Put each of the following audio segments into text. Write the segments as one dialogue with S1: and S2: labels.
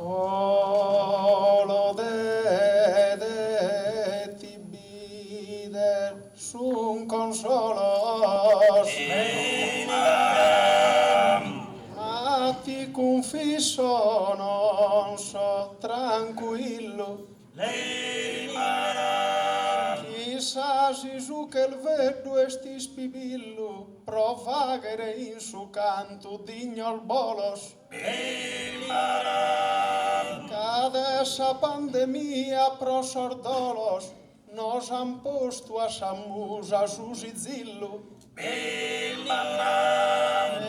S1: Colo de tibide sun consolos ma ti confisso non so tranquillo chissà si su che il veddo esti spibillo provagere in su canto dignol bolos Cadessa pandemia pro sordolos nos han posto a samusa susizillo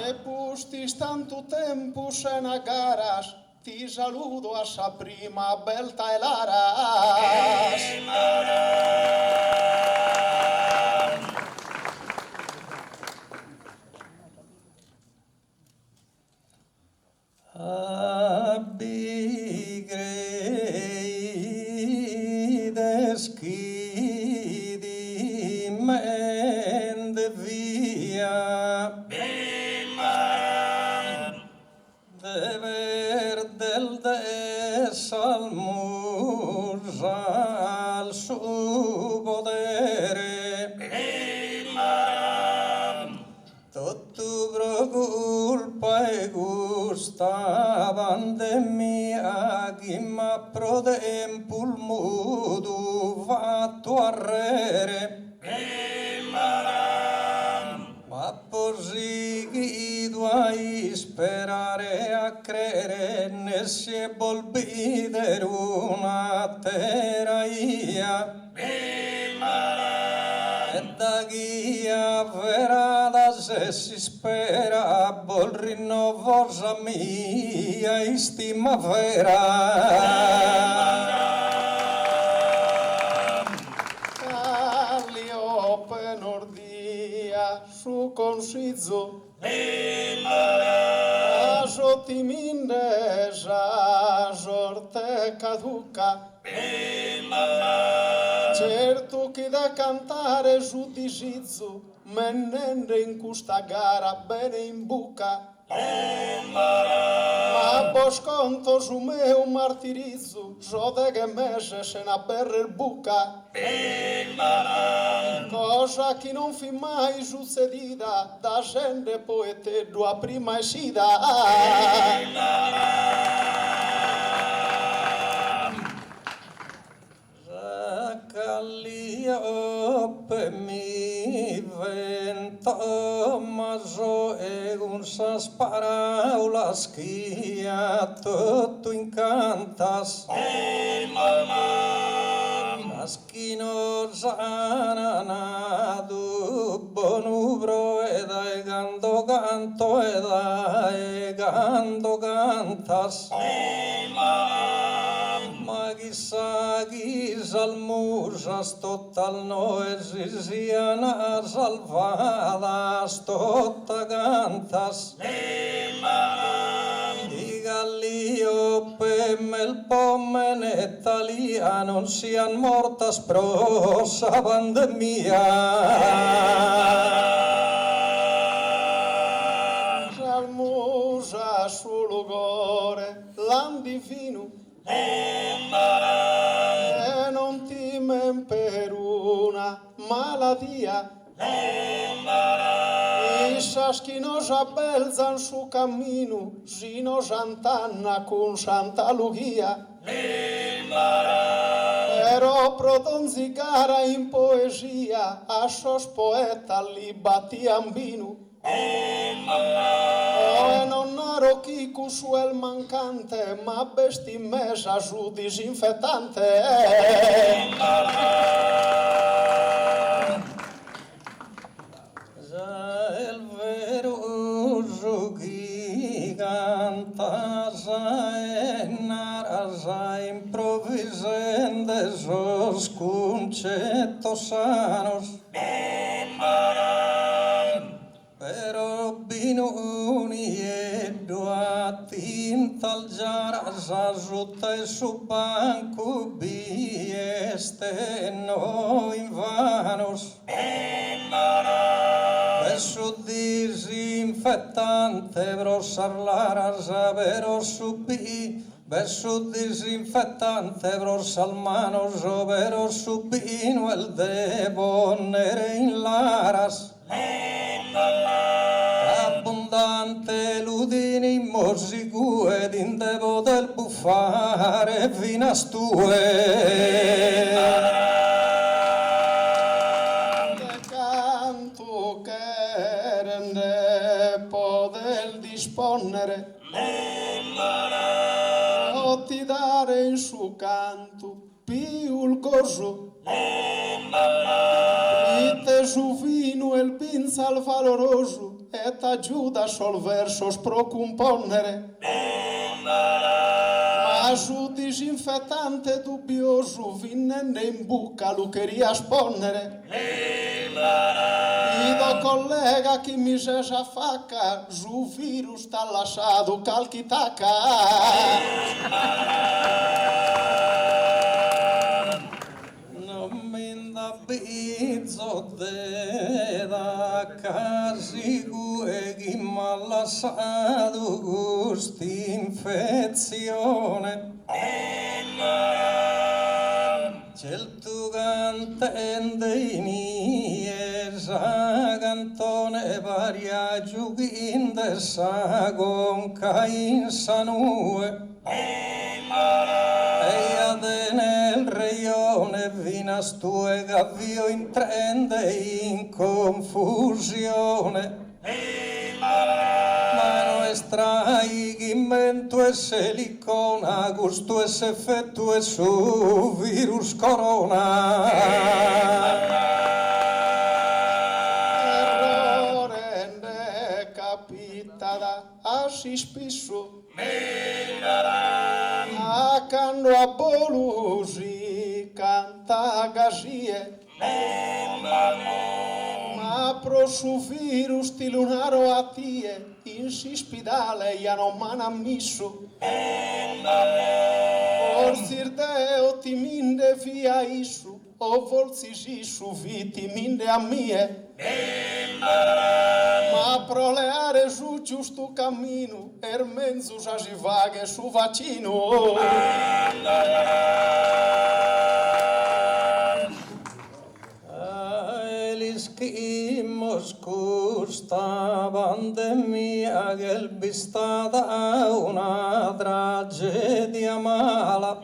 S1: e pustis tanto tempo sen agaras ti saludo a sa prima belta e laras Abigreides chidi mende via de verdel de salmus al su podere tutto culpa e gustavan de mia gimma pro tempul mudu fatto arrere ma così guido a sperare a credere ne si è volvider una teraia da guia verada se si spera bol rinnovosa mia istima vera Calliope nordia su consizzo aso timindesa sorte caduca certo che da cantare su disizzo menende in questa gara bene in buca ma bosconto su me un martirizzo so de che mese se na berre buca cosa che non fi mai succedida da gente poete dua prima esida Calliope mi vento maso e unsas paraulas que a tutto incantas as que nos ananado bonubro e gando canto e gando cantas Magis almusas total noesis iana salvadas tota cantas Di Calliope mel pomen italia non sian mortas pro sa pandemia Salmusa su lugore l'an divino e non timen per una maladia Isas che nos abbelzan su cammino si nos antanna con santa lughia però protonzigara in poesia a sos poeta li battian vino e non naro chicu su el mancante ma besti mesa su disinfettante già el vero giganta sa nara improvisende sos concettos sanos però binuni e dua tinta al giara sutta e su banco bieste no invanos e su disinfettante brossar la rasa vero subì
S2: verso disinfettante salmano sovero subino el de ponere in laras abbondante ludini mosicu ed in devo del buffare vinas tue
S1: de canto querende poter disponere o ti dare in su canto più il coso te su vino il pinzal valoroso e t'aiuta sul verso sprocomponere ma su disinfettante dubbioso vinne in bucca lo queria sponnere Ido collega che mi se s'affacca su virus t'ha lasciato calchitacca
S2: Bizzo de da casigu e chi m'ha lasciato quest'infezione certo cantende in iesa cantone varia giughinde sa conca in sanue nel reione vinas tue gavio intrende in confusione mano estrai invento e silicona gusto e effetto e su virus corona
S1: errore ne capita assi spisso accanto a Bolusi canta gasie ma pro su virus ti lunaro a tie in si spidale ja non m'han ammisso Orsir deo ti minde via issu o volsis issu viti minde a mie ma pro leare su giusto cammino menzus asi vaghe su vaccino
S2: Elisquimos custa pandemia che il vista da una tragedia mala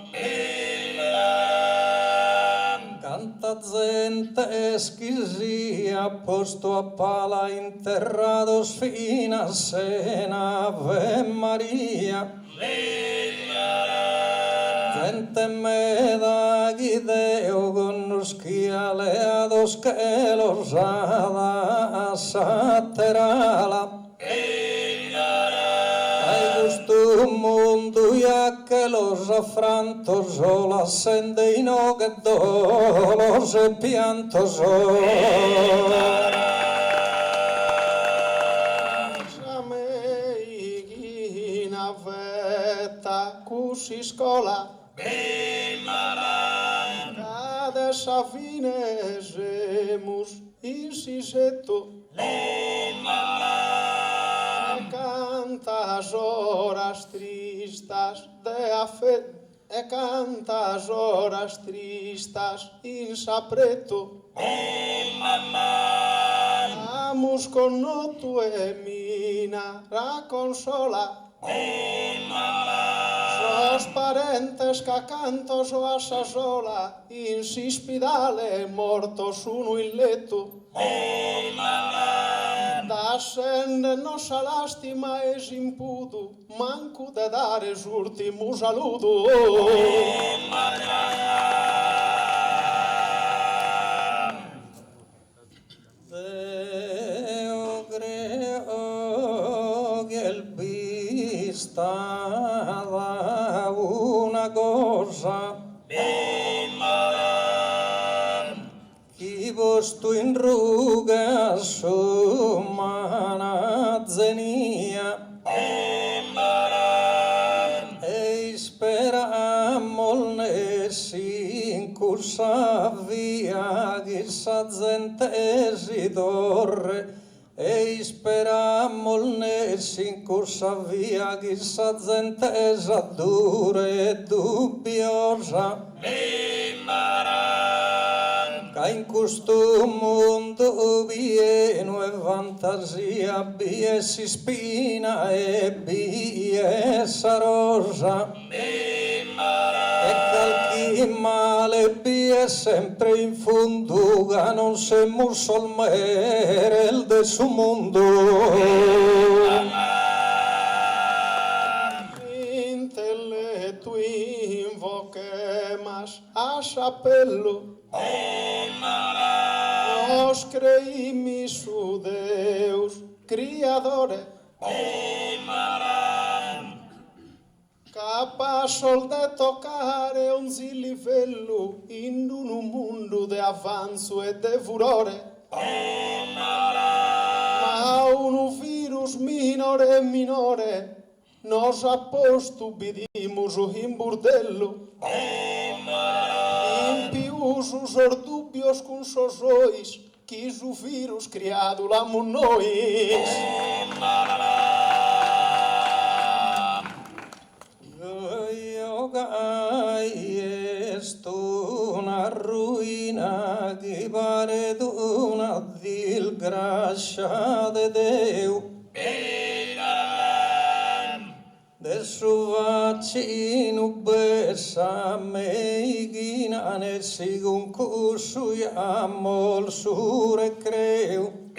S2: tanta gente schisia posto a pala interrados fina sena Ave Maria gente me da guideo con los aleados que los ada a saterala tu mundo ya que los afrantos o la sende y no que dolores e piantos
S1: Sameigina veta cusi scola Cade savine gemus insisetto Cantas horas tristas de afet e cantas horas tristas insapreto Amus con notu e mina ra consola Sos parentes ca cantos o asa sola in si spidale mortos uno in letto da sende nosa lastima es impudu manco de dare l'ultimo saluto
S2: Deo creo che il vista da una cosa chi posto in ruga su manazzenia e sperammo nessi in corsa via chissà gente si torre e sperammo in corsa via chissà zentesa dura e dubbiosa che in questo mondo pieno e fantasia biesi spina e biesa rosa e qualche male bie sempre in fondo che non se musolmere il del suo mondo
S1: intelletto invoquemas a chapello nos creimi su Deus criadore capace de toccare ogni livello in un mondo di avanzo e di furore ma un virus minore nos apposto bidimos in burdello impius os dúbios com sois quis o vírus criado lá nós
S2: esto una ruina che pare d'una disgrazia de Deu del suo vaccino bessa meigina nel sigun curso iamo il suo recreo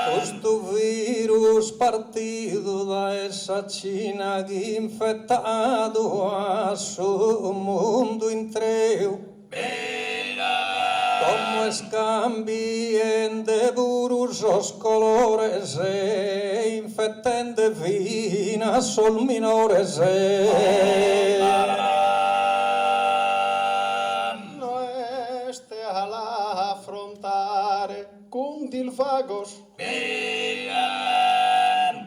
S2: questo virus partito da essa Cina che infettato a suo mondo in treo como scambiende burusos colores e infettende vina sol minores
S1: no este alla affrontare con dilvagos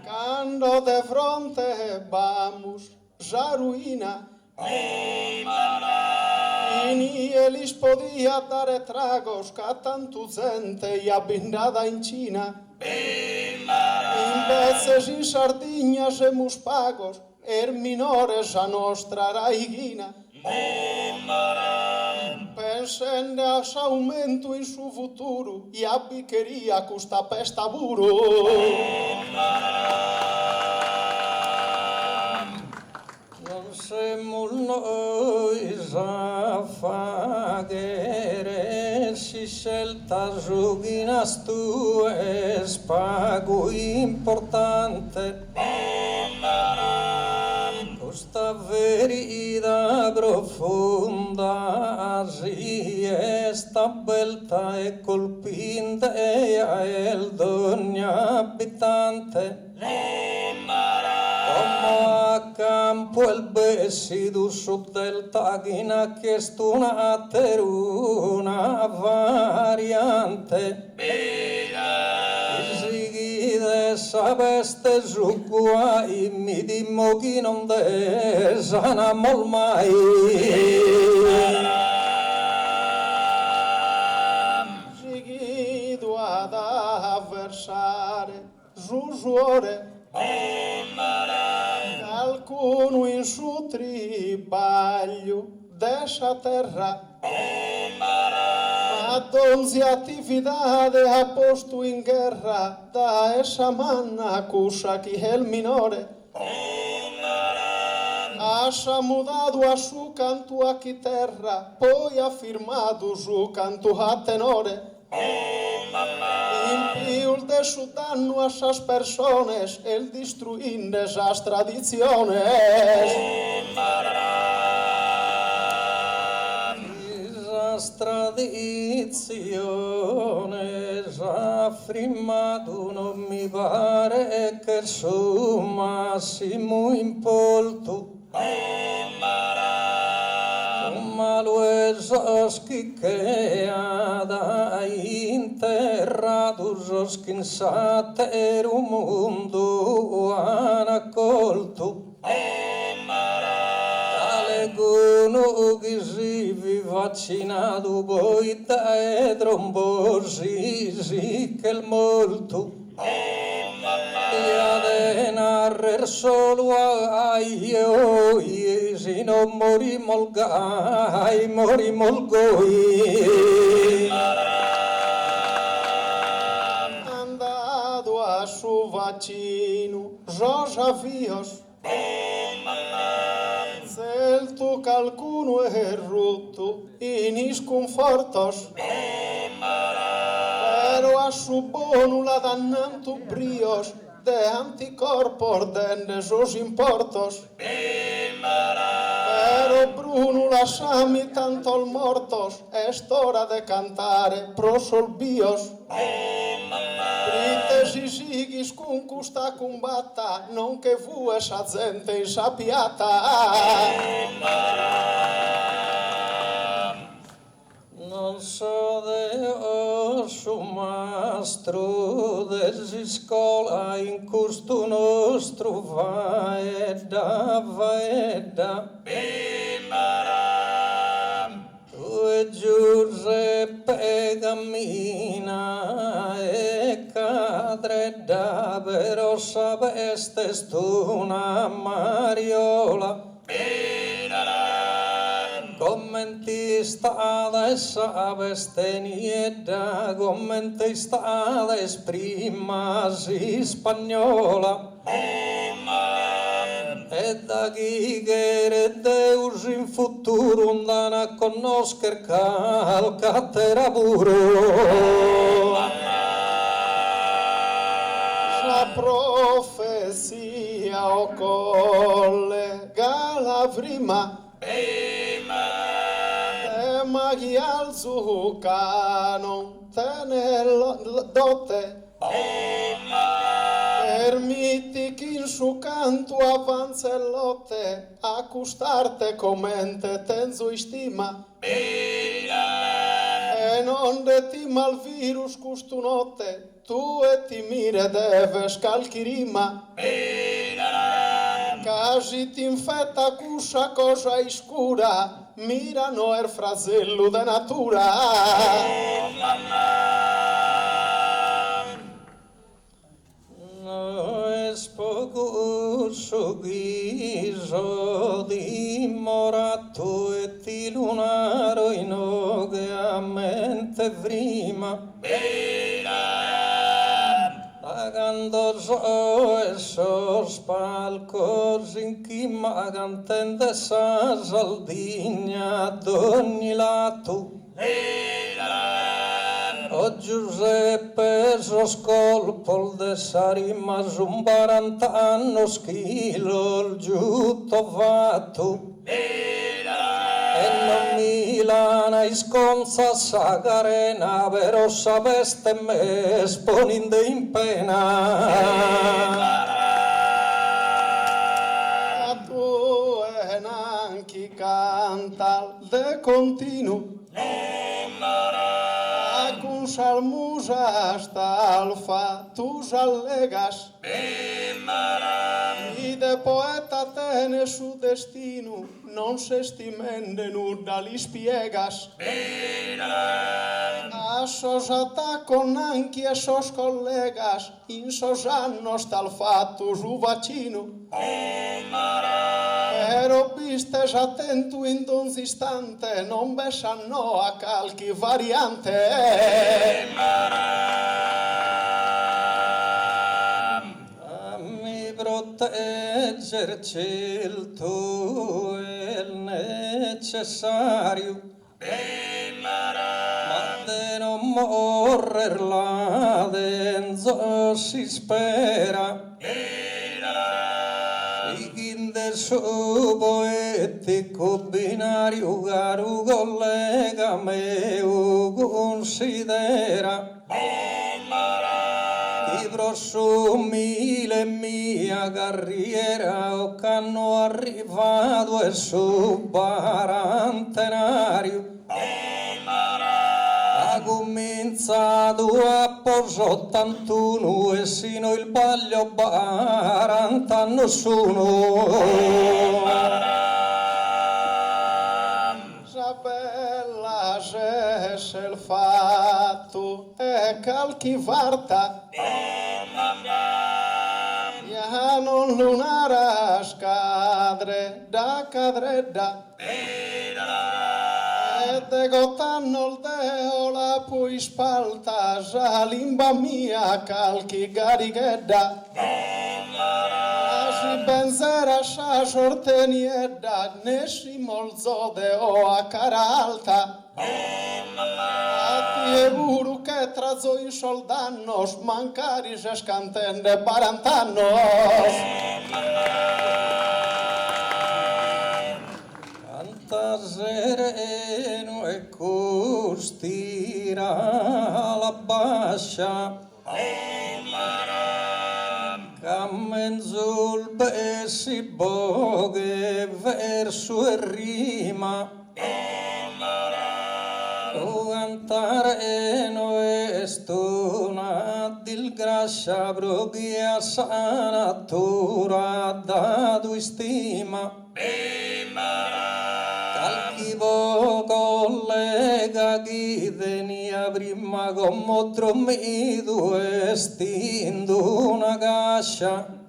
S1: quando de fronte vamos já ruina ni eles podia dare tragos ca tanto gente e abbindada in Cina in veces in Sardegna semos pagos minores a nostra raiguina pensando a aumento in su futuro e a bicheria custa pesta buro
S2: non semo noi a faghere si scelta giuginas tu es pago importante questa verità profonda si esta belta e colpinte a el ogni abitante como a campo el besido sub del tagina che è una teruna variante seguida sapeste su guai mi dimmo chi non desanamo mai
S1: seguido ad avversare giugiore alcuno in su tribaglio dessa terra ad onzi attivitade ha posto in guerra da essa manna cusa chi è il minore ha mudado a su canto a chi terra poi ha firmato su canto a tenore impiul de su danno a esas personas el destruindo esas tradiciones
S2: esas tradiciones affirmato non mi pare che il suo massimo importo malo esos que ada interrados que in satero mundo han accolto tale gono che si vive vaccinato poi dai trombosi che il molto e a narrer solo a io si non morimo il gai morimo il goi
S1: Andado a su vaccino Rosa Vios se il tuo qualcuno è rotto in isconfortos pero a su bono la dannanto brios de anticorpor dende sos importos pero Bruno lasciami tanto il mortos est ora de cantare pro sol bios Prite si sigis con custa combatta non che fu esa gente insapiata
S2: non so de osso mastro desi scola in custo nostro vaedda tu e Giuseppe cammina e cadredda però sapeste una Mariola commentista da sapeste niedda commentista da esprimasi spagnola e da chi che Deus in futuro andano a conoscere calcattera puro
S1: la profezia o collega la prima ma chi al suo canon tenello dote permiti che in su canto avanzellote accustarte commente tenzo istima e non de ti mal virus custunote tu e ti mire deve scalchirima casi ti infetta cussa cosa iscura mirano er frasello de natura
S2: no es poco su ghiso dimorato e ti lunaro in oghe a mente prima pagando so e so spalcos in chi magantende sa saldigna ad ogni lato o Giuseppe so scolpol de sarima un 40 anni schilo il giutto fatto e non Milana isconza sagarena però sapeste me sponinde in pena
S1: a tu e nanchi canta de continuo a con salmusa hasta alfa tus allegas y de poeta tene su destino non se stimende nuda li spiegas a sos attacco anche a sos collegas in sos annos tal fatto su vaccino però vistes attento in don istante non besano a calchi variante
S2: proteggerci il tuo è il necessario ma de non morrer là dentro si spera del suo poetico binario caro collega meu considera i prosumile mia carriera o che hanno arrivato il suo quarantenario ha cominciato a poso 81 e sino il baglio 40 nessuno
S1: Sapere se il fatto è calchi varta ya non lunara scadre da cadredda e te gottanno il deo la pui spalta già limba mia calchi garighedda si benzera scia sorteniedda ne si molzode o a cara alta e buru che trazo i soldannos mancari se scantende 40 annos
S2: canta sereno e costira la bascia Cammenzul bessi boghe verso e rima o cantare no estona dil grascia broghia sanatura dadu istima calchivo collega ghidenia prima come tromido estindo una cascia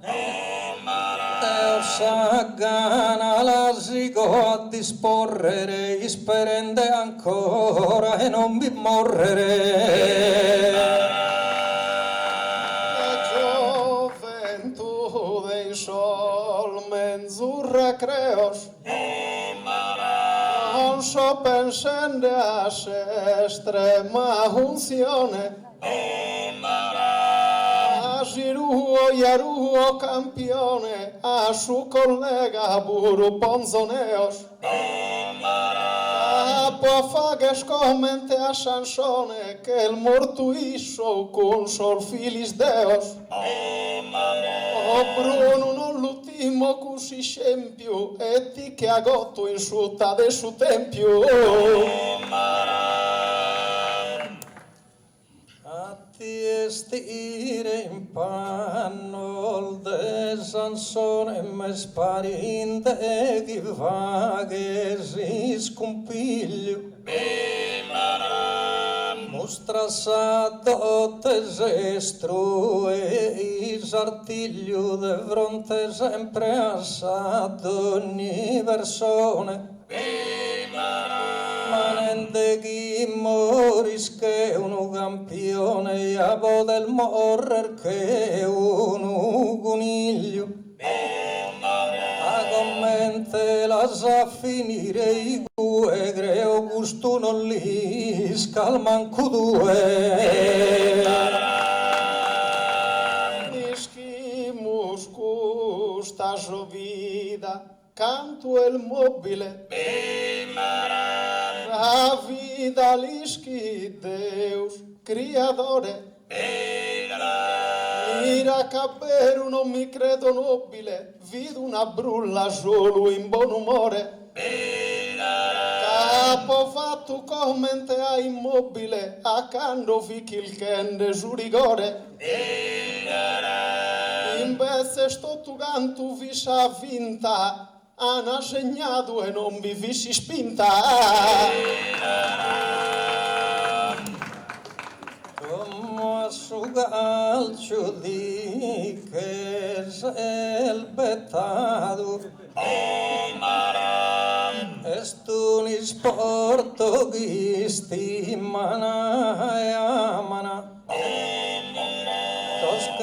S2: Deo s'aggana la sigo a disporrere sperende ancora e non vi morrere
S1: gioventù dei sol menzurra creos non so pensende a se estrema unzione a Giruo Iaruo campione a su collega Buru Ponzoneos a Pofages commente a Sansone che il mortuisso con sol filis deos o Bruno non l'ultimo cusi scempio e ti che agotto in sutta de su tempio
S2: estire in panno de Sansone me sparinde chi va che si scompiglio mostra sato tesestro e il sartiglio de fronte sempre assato ogni persone manente chi moris che uno campione a poter morrer che uno coniglio a commente la sa finire i cue creo gusto non li scalmanco due
S1: ischimus custa sovida canto el mobile a vida lischi Deus criadore mira cabero non mi credo nobile vido una brulla solo in buon umore capo fatto commente a immobile a cando fichi il kende su rigore invece sto tu canto visa vinta hanno segnato e non vi fissi spinta
S2: come a su calcio di che il bettato estuni sporto chi stimana e amana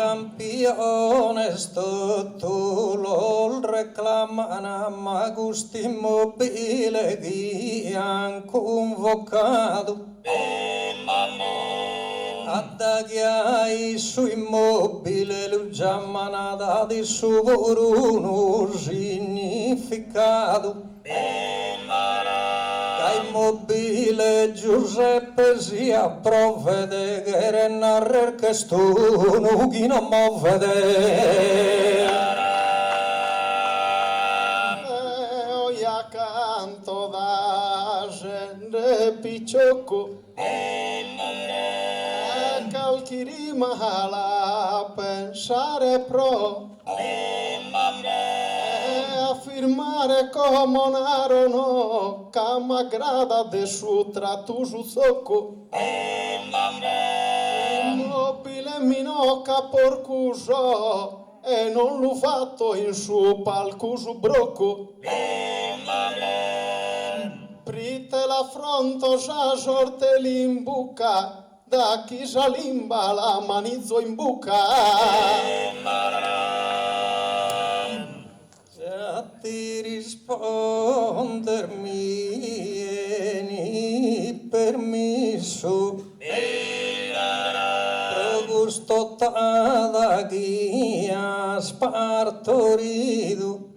S2: campione sto tu lo reclamana ma gusti immobile chi han convocato addaghiai su immobile lo giammanata di su uno significato immobile Giuseppe sia provvede che re narrer che sto chi non movvede
S1: oi accanto da gente picciocco calchi rima la pensare pro firmare comonarono, cama grada de sutra tu socco. Immobile minocca porcuso, e non l'ho fatto in su palco su brocco. Prite l'affronto già sorteli in buca, da chi già limba la manizzo in buca.
S2: A ti rispondermi vieni permisso pro gusto tada guia spartorido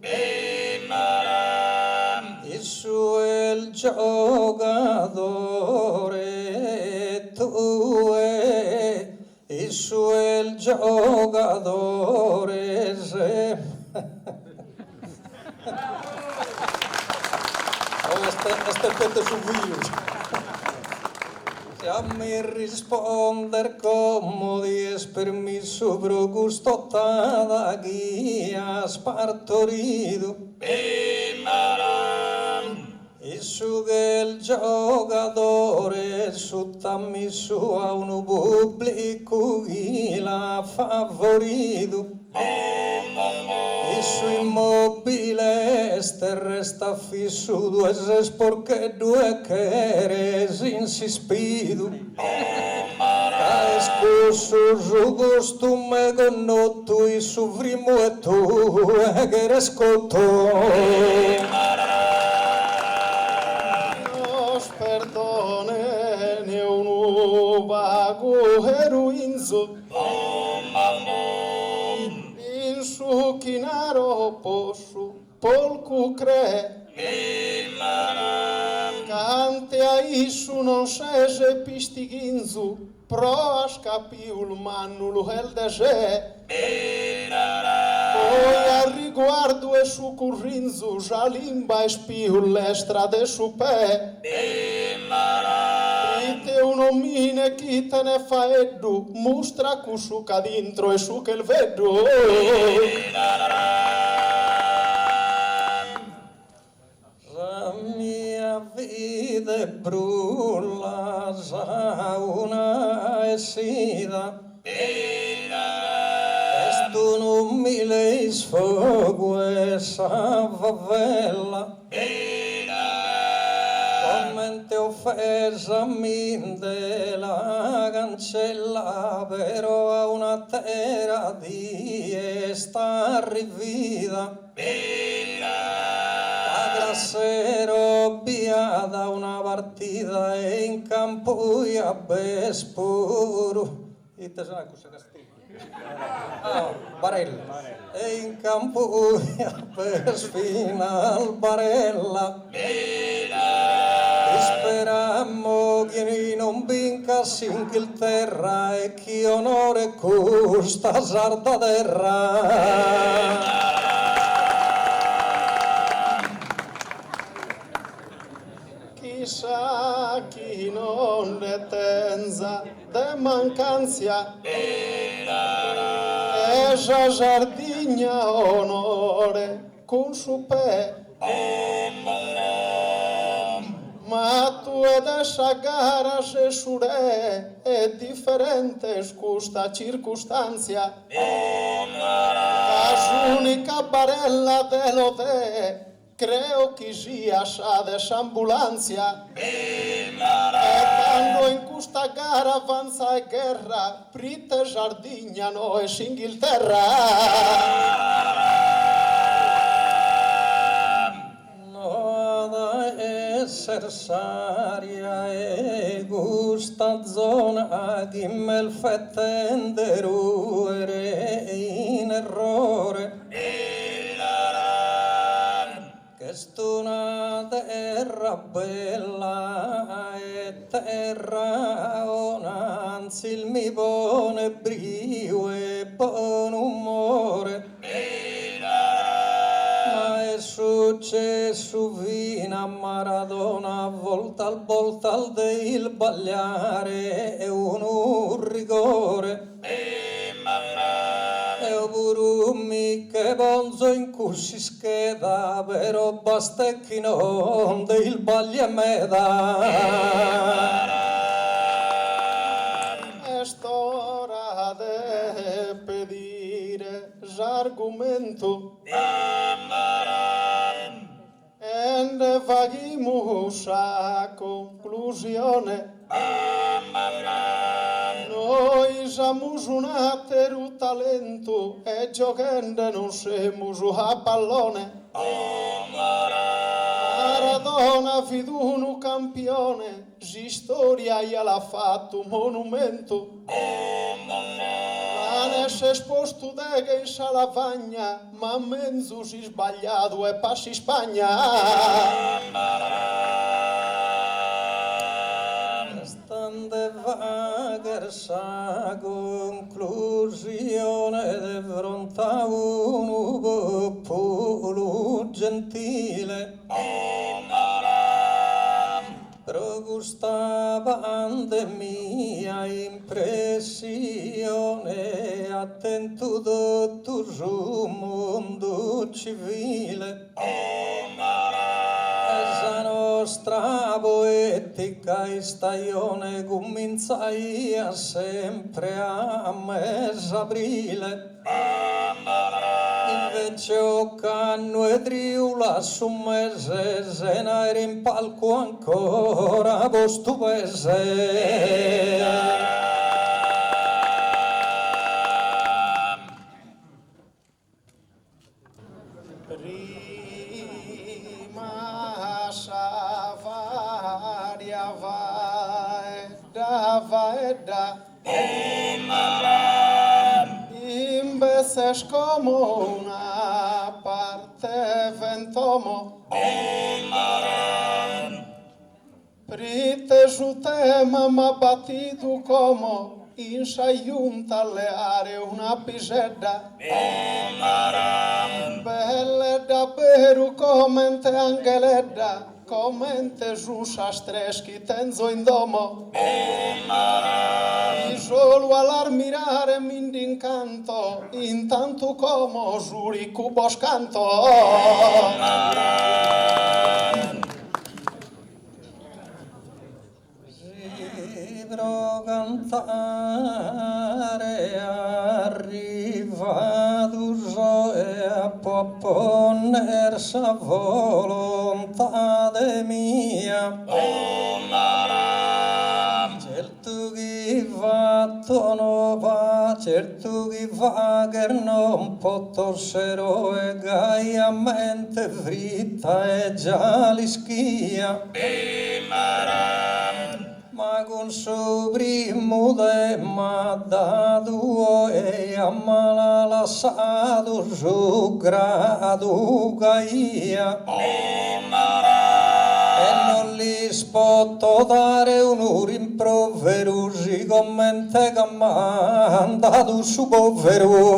S2: Gesù è il giocatore tu è Gesù è il giocatore se este es un virus. Se a mi risponder como dies permiso pro gusto tada guia spartorido Gesù che il giocatore su tammi su a un pubblico chi l'ha favorito Gesù immobile este resta fisso due ses porque due queres insispido Escuso su costume con tu y sufrimo e tu che eres cotto
S1: Perdone ne un vago eruinzo in su chinaro posso polcu cre cante a isu non sese pistighinzu pro a scapiul mannul hel de se poi a riguardo e su currinzu già limba e spiul l'estra de su pe Ite uno mine chi te ne fa eddu mustra cu su ca dintro e su che il veddu
S2: La mia vita brulla sa una esida Estu non mi lei sfogo e sa favela Commente offesa min della cancella però a una terra di esta rivida Sero via da una partita e in campo e a Bespuro. Itse sana kun se kästi. Barella. E in campo e a Bespinal Barella. Sperammo che non vincassi Inghilterra e chi onore custa sarda terra.
S1: Chissà chi non ne tenza de mancanzia e già giardigna onore con su pe ma tu ed essa gara se sure è differente scusta circostanzia l'unica barella dello te creo che sia sa desambulancia e quando in questa gara avanza e guerra prite giardignano e Inghilterra
S2: no da esser saria e gusta zona di mel fettenderuere in errore Una terra bella e terra onanzi il mi buone brio e buon umore ma è successo fino a Maradona volta al del bagliare e un rigore e pure mi mi che bonzo in cui si scheda, vero bastecchino del baglia meda.
S1: Est ora de pedire l'argomento e vaghimus a conclusione. Noi siamo un altro talento e giocando non siamo a pallone. Maradona fidu un campione, si storia gliel'ha fatto un monumento. Ma si è esposto de che in lavagna, ma mezzo si sbagliato e passi in Spagna.
S2: Stande vagersa conclusione de fronte a un popolo gentile. Pro questa pandemia impressione attento tutto sul mondo civile. La nostra poetica stagione comincia sempre a mese aprile. Invece o canno e triula su mese se ne era in palco ancora postupese.
S1: Prima savaria va e da invece come una parte ventomo prite su tema ma battitu come in s'aiunta alle aree una pisedda belle davvero come te angeledda come te su sastreschi tenzo in domo e solo all'armirare mi d'incanto intanto come suri cubo scanto
S2: cantare arrivato e a ponersa volontà mia certo chi va non va certo chi va che non può tossero e gaiamente fritta e già li schia ma con suo primo m'ha dato e m'ha lasciato su grado caia e non gli posso dare un rimprovero siccome che m'ha dato su povero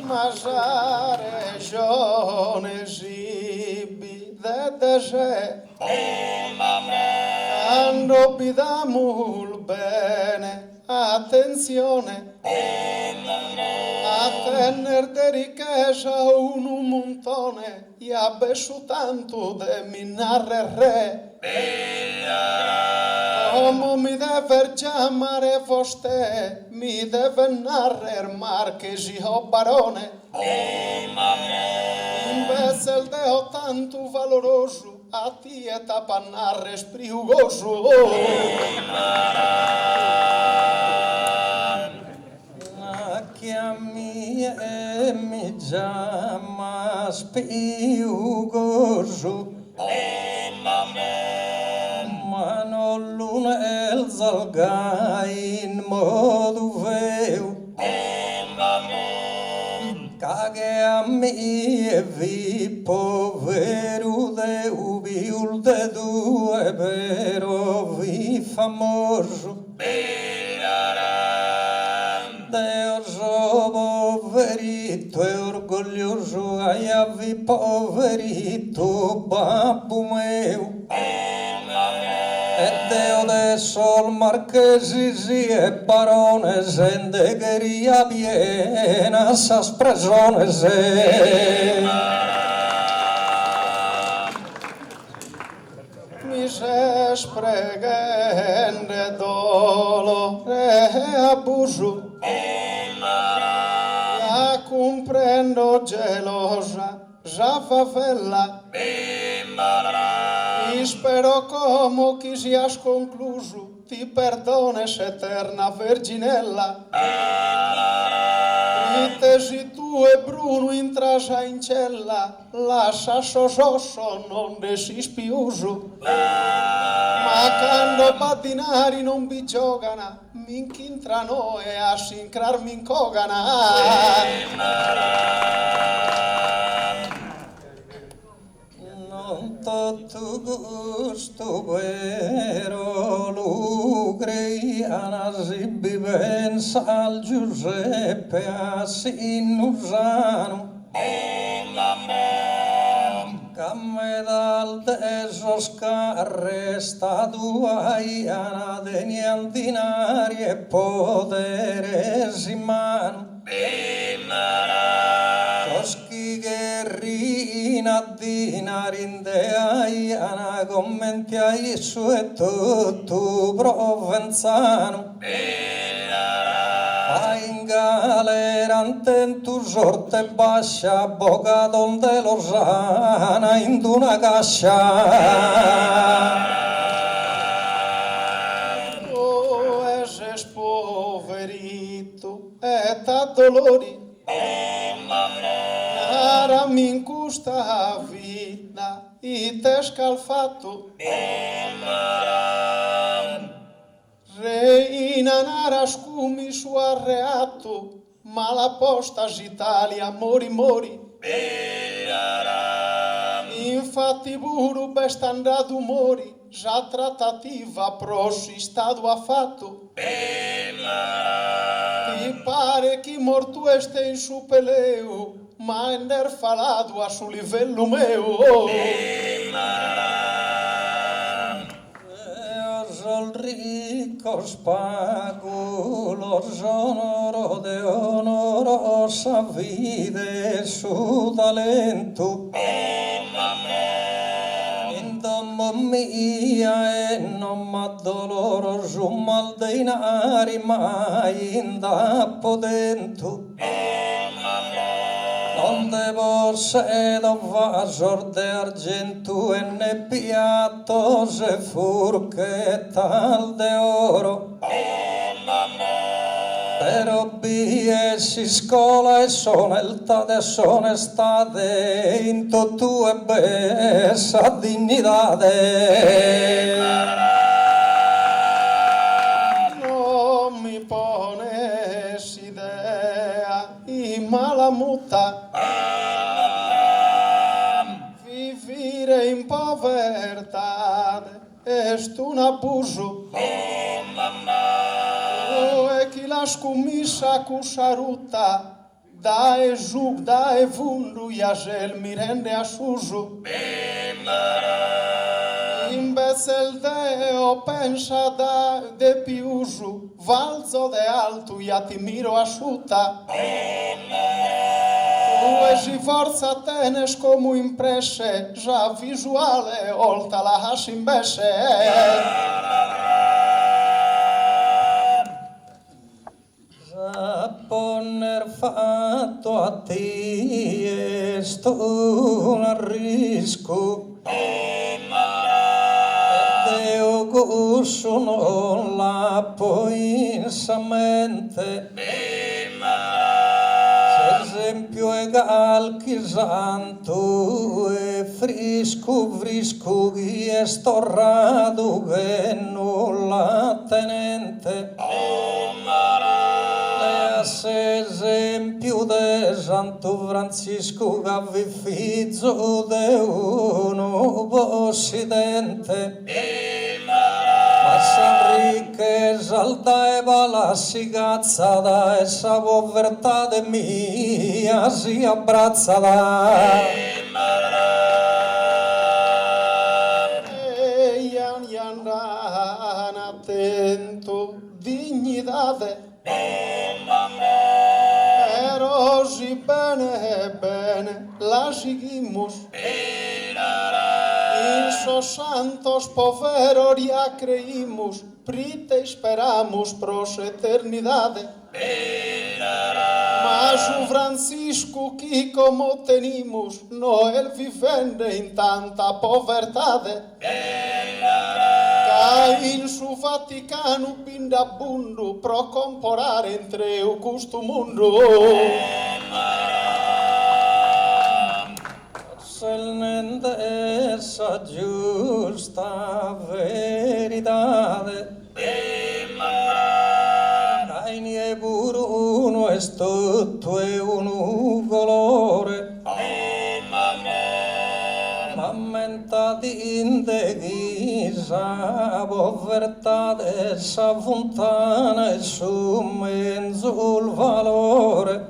S1: ma sa regione sibi de se quando bidamo bene attenzione a tener de ricchezza un montone e abbessu tanto de minare re come mi deve chiamare vostè mi deve narrer marchesi o barone invece il deo tanto valoroso a ti è tapannare spriugoso
S2: chiami e mi chiama spiugoso ma non l'une salga in modo veo che a me vi povero de ubiul de due però vi famoso Deo so poverito e orgoglioso ai vi poverito babbo meu e Deo de sol marchesi e barones en de gueria piena sas presones
S1: mi se spreghen de dolore e abuso la comprendo gelosa già favela e spero come che sias concluso ti perdones eterna verginella tesi tu e Bruno intrasa in cella lascia sososso non ne si spiuso ma quando patinari non vi giocano mi incontrano e a sincrarmi in cogana
S2: non tutto gusto vero l'ugreiana si pensa al Giuseppe a Sinusano Camme dal teso scarre tua iana de niantinari e poderes in mano Toschi guerrina dinarinde iana commenti a Isu e tutto provenzano in galera antentu sorte bascia boca donde losana in una cascia
S1: oh eses poverito et a dolori ara mi incusta a vida e te scalfato Reina naras cumi su arreato, malapostas Italia mori mori. Infatti buru bestandado mori, già trattativa prossi stato affatto. Ti pare che morto este in su peleu, ma ender falado a su livello meu.
S2: Sol ricco spagulo sonoro de onorosa vide su talento in dommo mia e non m'addoloro su mal denari mai in da potento non te possedo vaso d'argento e né piatto se furchetta de oro però bie si scola e soneltà de sonestate in tutto e bessa dignidade
S1: Non mi pones idea in malamuta vivere in povertà est un abuso e chi la scumissa cusaruta da e zug da e vundu iasel mi rende asuso imbecel deo pensa da de piuso valzo de alto ia ti miro asciutta e si forza tenes come impresse già visuale oltre la has invece
S2: Poner fatto a te sto un risco Deo gusto non la poi insamente esempio egal che santo e frisco chi è storrado che nulla tenente esempio de Santo Francisco che vi figlio de uno possidente ma s'enrique salda e balassi cazzata e sa povertà de mia si abbrazzata
S1: atento, dignidade. Pero si bene la seguimos. En sos santos poveros ya creímos, prite esperamos pros eternidade. Mas o Francisco que como tenimos, no el vivende en tanta povertade. In su Vaticano pindabundo pro comporare entre o custo mundo.
S2: Essa giusta verità. Raini Bruno è tutto e un colore. Mammenta di indeghisa, povertà dessa fontana e su mezzo il valore.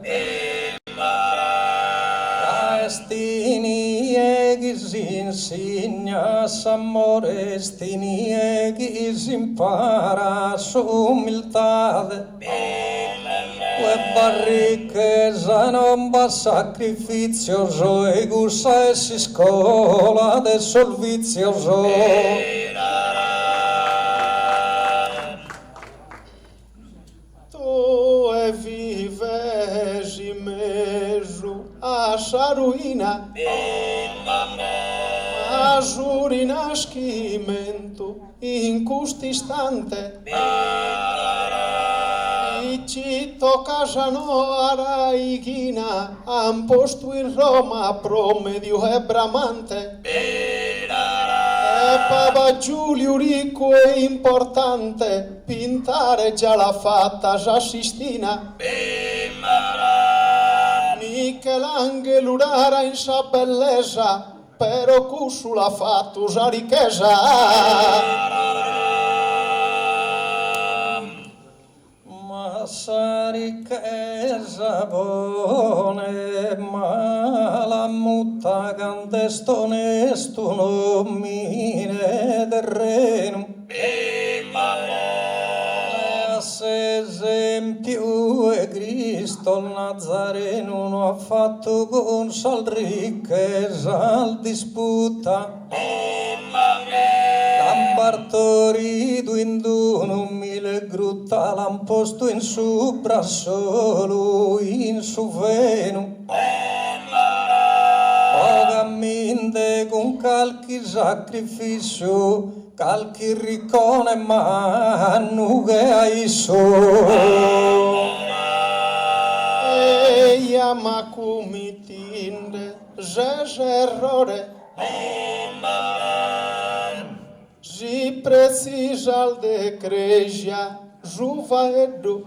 S2: Stini e chi si insegna s'amore, stini e chi si impara s'umiltà. Que barrichesa non va sacrificioso e gusa e si scola del solvizioso.
S1: Tu e vivesi mesu a ruina, mas o rinascimento in questo istante. I ci toccano a Raighina, han posto in Roma promedio e bramante. E Papa Giulio ricco e importante, pintare già l'ha fatta già Sistina. Michelangelo rara in sa bellezza, però cusso l'ha fatto già ricchezza.
S2: Sa ricchezza buona ma la mutta cantesto onesto non mine terreno. Se esempio è Cristo il Nazareno non ha fatto con sal ricchezza al disputa. L'han partorito in dono mille grutta, l'han posto in su brassolo, in su veno. Pagamente con qualche sacrificio, qualche riccone mannu che hai so.
S1: Eia ma comitinde, zes errore. Si precisa al de creja, juva edu.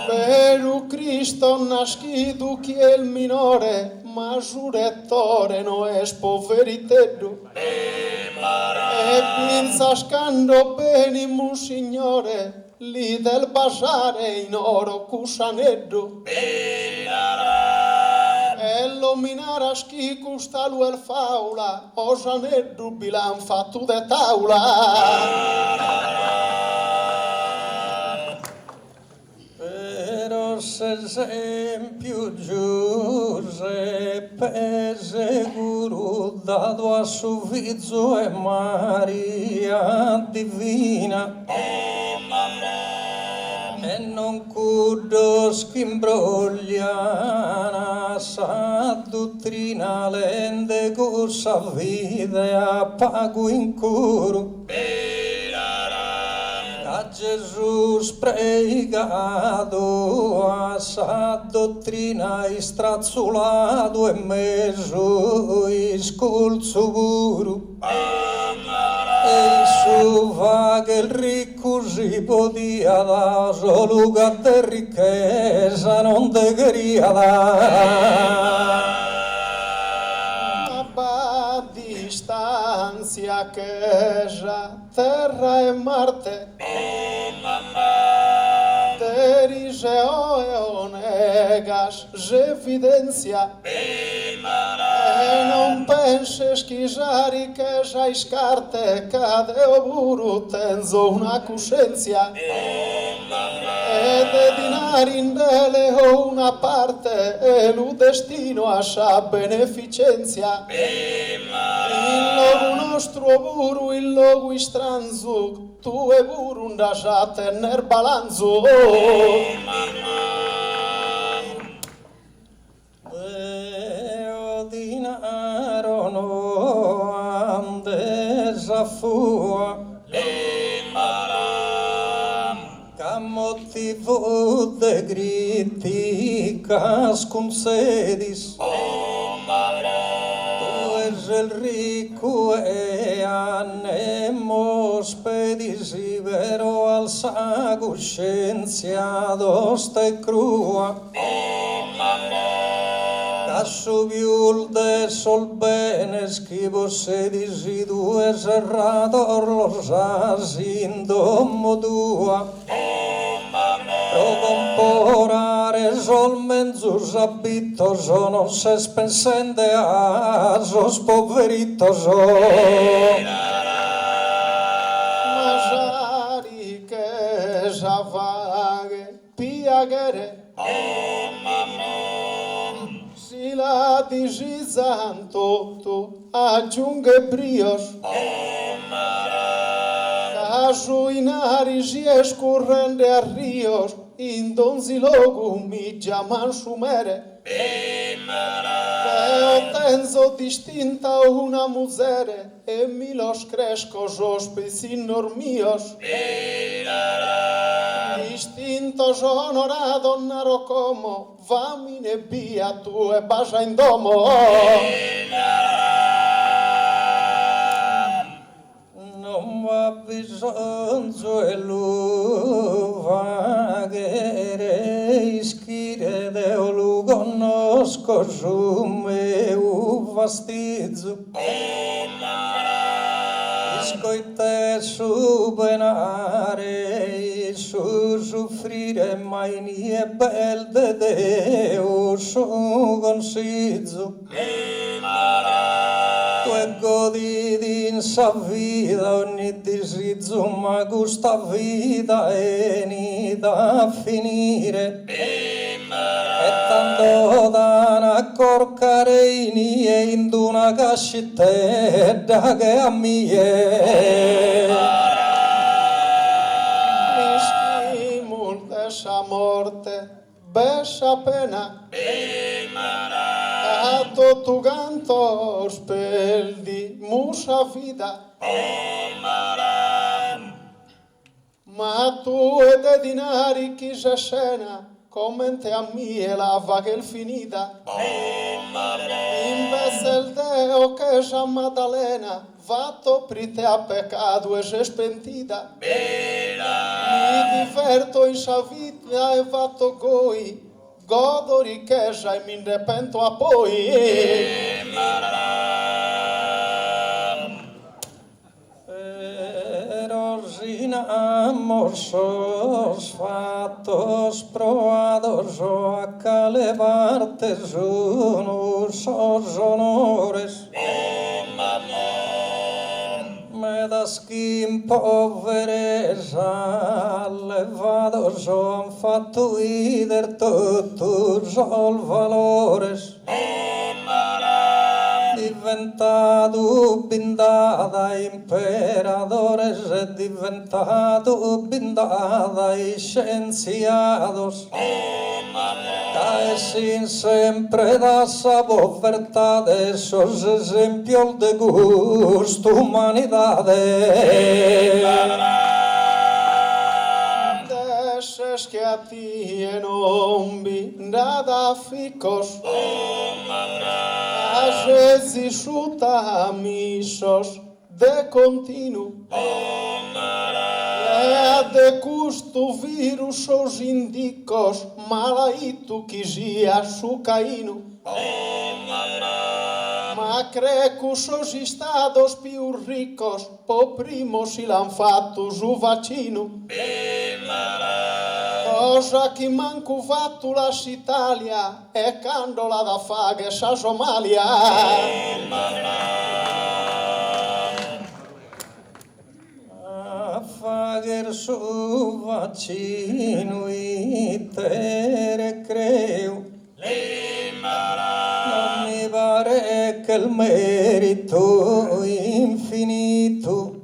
S1: Per Cristo nascido que el minore, mas o rettore no es poveritedo. E pensascando bene, mu signore, lì del basare in oro cusaneddo. E l'ominara schi custalu el faula, osaneddu bilan fatto de taula.
S2: Però esempio Giuseppe sicuro dato a suo figlio e Maria divina. E non cudo schimbrogliana sa dottrina lende cosa vide a pago in curo. A Gesù spregato a sa dottrina istrazzolato e messo in scolzo puro. E su va che il ricco si podia da solo che te ricchezza non te queria da.
S1: A distanza che già terra e Marte. Teriseo e onegas, evidencia. E non penses chisari che sai scarte cade o buru tenzo una coscienza e de dinari in dele o una parte e lo destino a sa beneficenza il logo nostro buru il logo istranzu tu e buru un da sa tener balanzo
S2: dinaro no andes a fua ca motivo de críticas concedis tu és el rico e anemos pedis ibero alza coscienza doste crua subiul de sol benes qui vos sedis i dues errador los as indomo tua pro comporare sol menzus abitos o non ses pensende asos poveritos
S1: Masari che zavaghe piaghere la digizanto tu aggiunge brios caso in arisi escurrende a rios in donzi logu mi chiaman sumere Eo tenzo distinta una musere e mi los crescos ospicinos míos distintos honorado naro como vamine via tu e basa in domo
S2: non va bisogno e vaghere ischire de olu conosco sume u vastizzo iscoite su benare su soffrire mai nie bel de Deo su consiglio tu e godi in sa vita ogni disizzo ma gusta vita e ni da finire e tanto da accorcare in e in una cascitedda che a mie
S1: esa morte, besa pena, cato tu canto speldi, musa vida, ma tu e de dinari chi se scena, commente a mie la vaga finita, invece il Deo che sa Maddalena, fatto prite a peccato e se spentita mi diverto in sa vita e fatto coi godo ricchezza e mi repento a poi
S2: Rosina morsos fatos proados o a calevarte unos honores me das chi in poveresa levados han fatto ider totus al valores diventato bindada imperadores e diventato bindada i scienziados caesin sempre da sa povertade esos esempios de gusto humanidade
S1: deses que a ti non vi nada ficos as vezes chuta amisos de continuo e de custo vírus os indicos malaito que gia sucaíno ma crecus os estados più ricos po primo si l'han fatto su vaccino Cosa che manco fatto la Italia e candola da fare sa Somalia.
S2: A fare su vaccino itere creo. Non mi pare che il merito infinito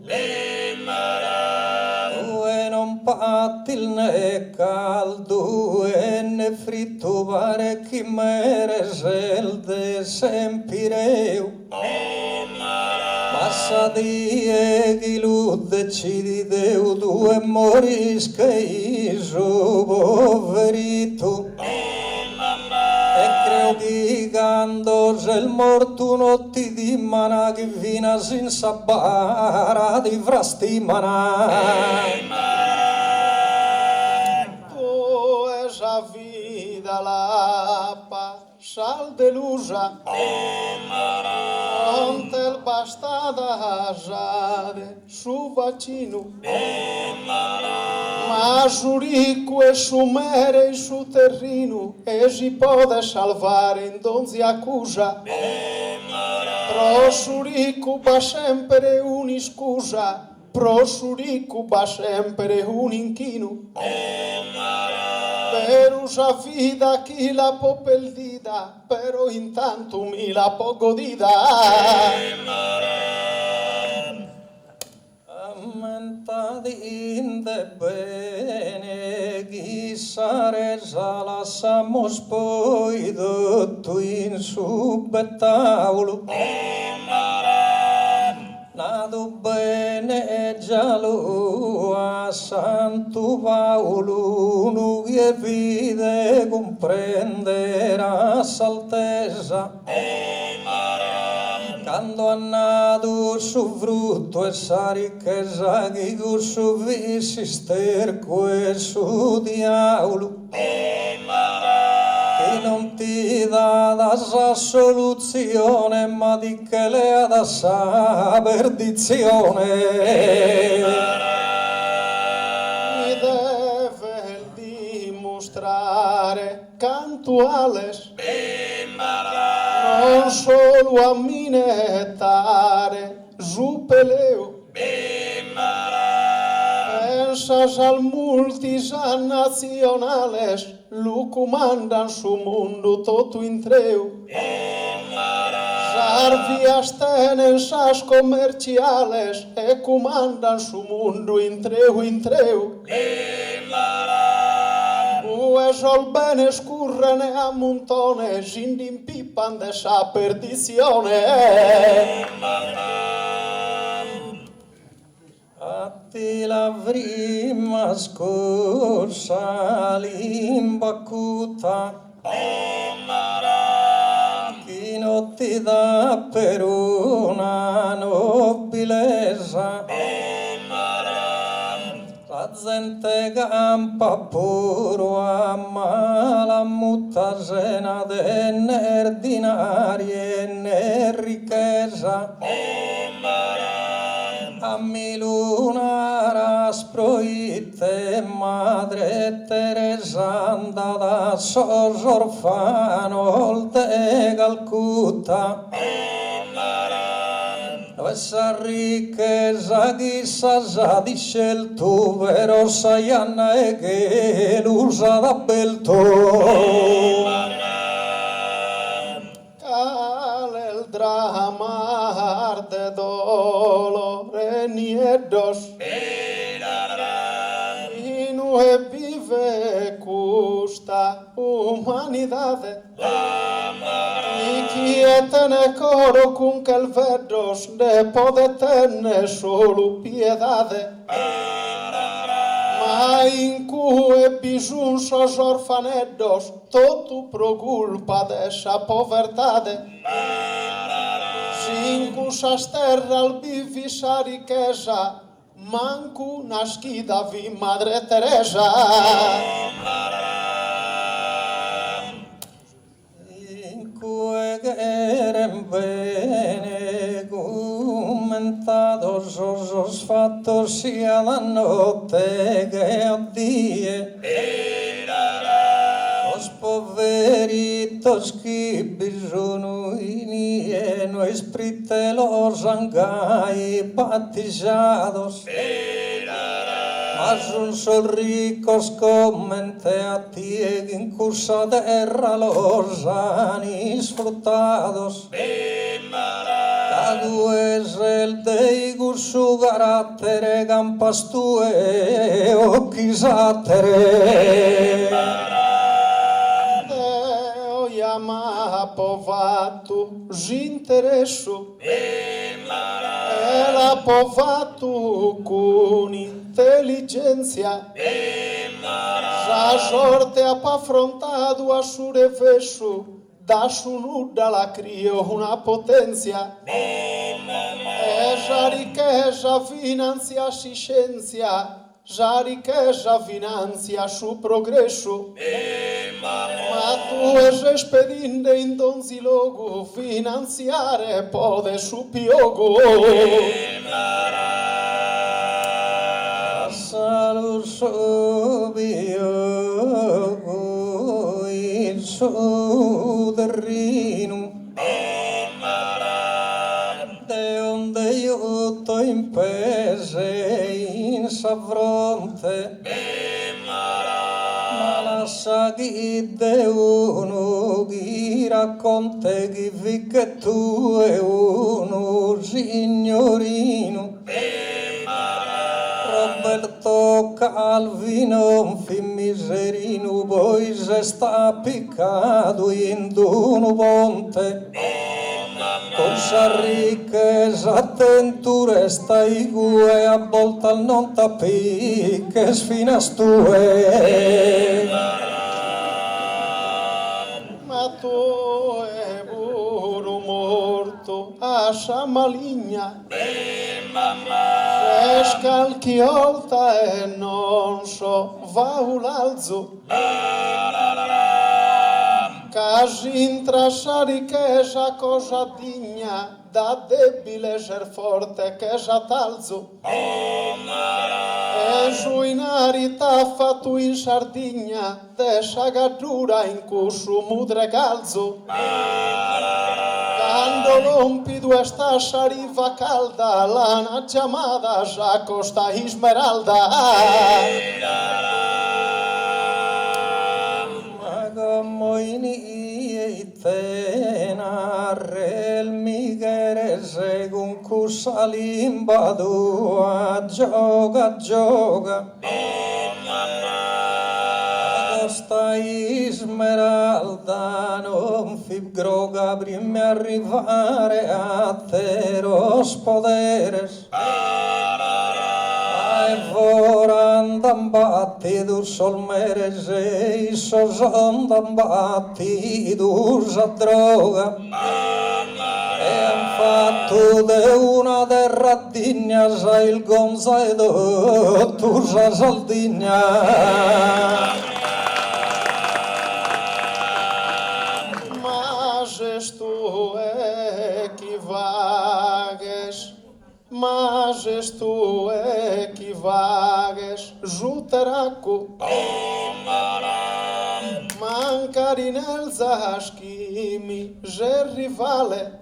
S2: due non patti il né caldo e né fritto pare chi meresel de sempireu passa die chi lu decidi deu due moris che iso poverito e creo che quando il morto non ti dimana che vina senza bara di frastimana
S1: Tu esa vida la sal delusa non te bastada asare su vaccino ma su ricco e su mere e su terrino e si può salvare in donzi accusa pro su ricco va sempre un'iscusa pro su ricco va sempre un inchino per usa vida chi la può perdida però intanto mi la può godida
S2: Ammentadinde bene chi saresa lassamos poi tutto in subettaulo nato bene già lo a Santo Paolo nu che vide comprenderà s'altezza quando ha nato su frutto e sa ricchezza che con su visi sterco e su diavolo che non ti dà la sa soluzione ma di che le ha da sa perdizione
S1: mi deve dimostrare cantuales non solo a minettare su peleo pensas al multisannazionales lo comandan su mundo todo in treu sarvias tenen sas comerciales e comandan su mundo in treu e sol bene scurrene a montones indimpipan de sa perdizione
S2: a te la prima scorsa l'imbattuta chi non ti dà per una nobilezza la gente campa puro a mala mutasena de nerdinarie ne ricchezza a miluna sproite madre Teresa andata sorfano de Calcutta questa ricchezza chissà sa di scelto però saianna e che l'usa da belto
S1: cale il dramma de dolore niedos inu e vive custa umanidade y quietene coro con que el verdos de pode tener solo piedade ma in cui bisogno sos orfaneddos todo pro culpa de esa povertade sin cusas terra al vivi sa riqueza manco nascida vi Madre Teresa
S2: eren bene commentados os fattos sia la notte che a die veritos que bisono inieno esprite los angai batizados. Mas un sol ricos comente a ti en cursa terra los anis frutados. Cadu es el deigur su carattere campastue o chisatere.
S1: Deo yama povatu jintereshu. Ela povatu con inteligência. Já jorte apafrontado a surefecho. Dashu dalla crio una potenza. Já riqueza financia si scienza. Já riqueza financia su progresso. Ma tu es expedinde in donzi logo finanziare pode su piogo.
S2: Salus sobio il soderrino de onde io to impese in savronte ma lascia chi de uno chi racconte chi vi che tu è uno signorino. Roberto Calvino, fin miserino, poi se sta piccato in un ponte. Cosa ricchezza tenture stai gue, a volta non t'appi che sfinas tue.
S1: Ma tu è puro morto a Samaligna. Scalchi olta e non so va l'alzo. Casi intrassa riqueza cosa digna da debile ser forte che già t'alzo. E su inarità fatto in Sardegna de sciagadura in curso mudre calzo. Quando l'ompido stascia riva calda, la chiamata già costa Ismeralda.
S2: Ma come in tena rel migere segun cussa limba tua gioca. Costa Ismeralda non fi groga prima arrivare a te los poderes. E vorandan battidos sol merese i sosondan battidos a droga. E han fatto de una terra digna sa il gonza e tu sa Sardegna.
S1: Mas tu equivagues juteraco. Mancari nel zaschimi je rivale.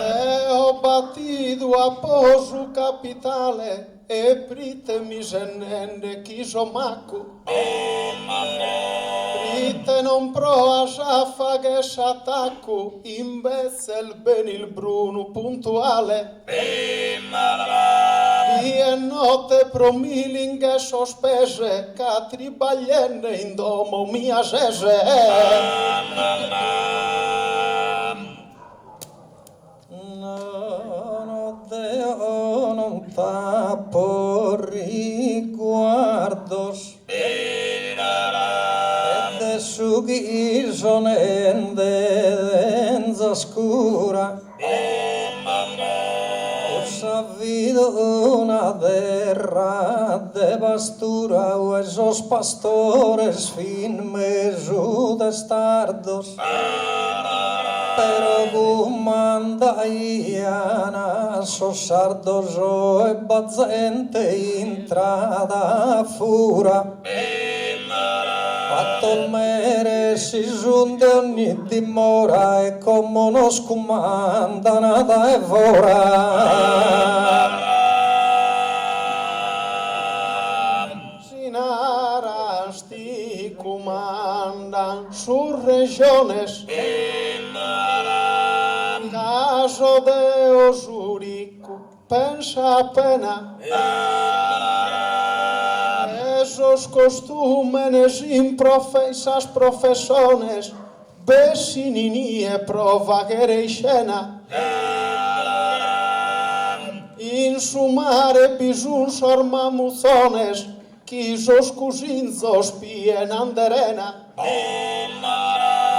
S1: E ho battido após o capitale e prite mi genende chisomaco. Prite non pro a sciafaghe s'attacco, invece il ben il bruno puntuale. Vie notte promilinghe sospese, catri baglienne in domo mia sese.
S2: Deo non tappo riguardos e de su ghiso nende denza scura ho sabido una terra de pastura o esos pastores fin mesu de stardos pero comandaiana so sardoso e bazzente intrada fura Tolmere si giunde ogni dimora e come uno scumanda nata e vora.
S1: Sinarasti comandan sus regiones, caso de Osurico, pensa pena. Esos costúmenes improfesas profesiones, vecinini e provaghere scena. In sumare bisuns ormamuzones, quisos cusinzos pienan derena.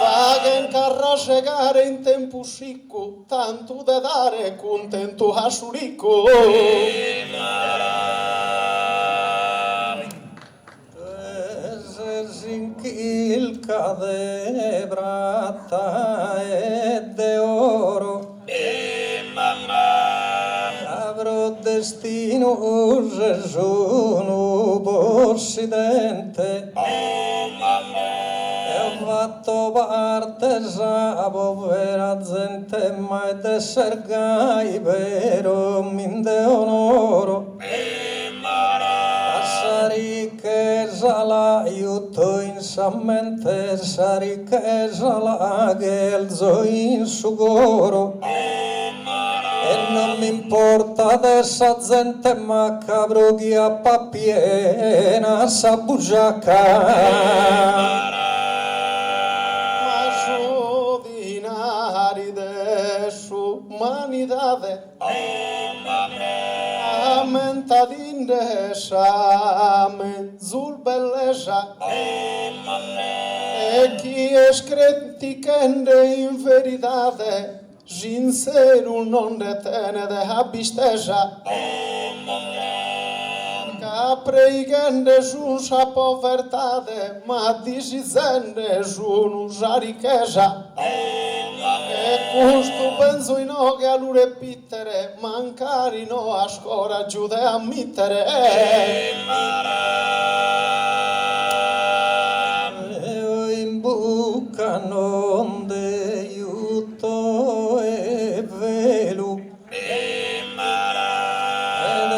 S1: Vaguen carrasegare in tempo sicco, tanto de dare contento a surico.
S2: Quilca de brata e de oro, avrò destino Gesù possidente, e ho fatto parte sa povera gente, ma è d'esser gai vero min de onoro. Sa ricchezza l'aiuto in sa mente, sa ricchezza la gelzo in su coro. E non mi importa dessa gente, ma cabro chi a pappiena sa bugiacca.
S1: Ma su dinari de su umanidade, aumenta d'indesa, menzul bellesa. E chi es criticende in veridade, sincero non detene de abistesa. Capregende su sa povertade, ma disizende su sa ricchezza. E questo penso in che a lui repetere, mancari no a scora giù de ammettere.
S2: E in buca non de aiuto e velu, ed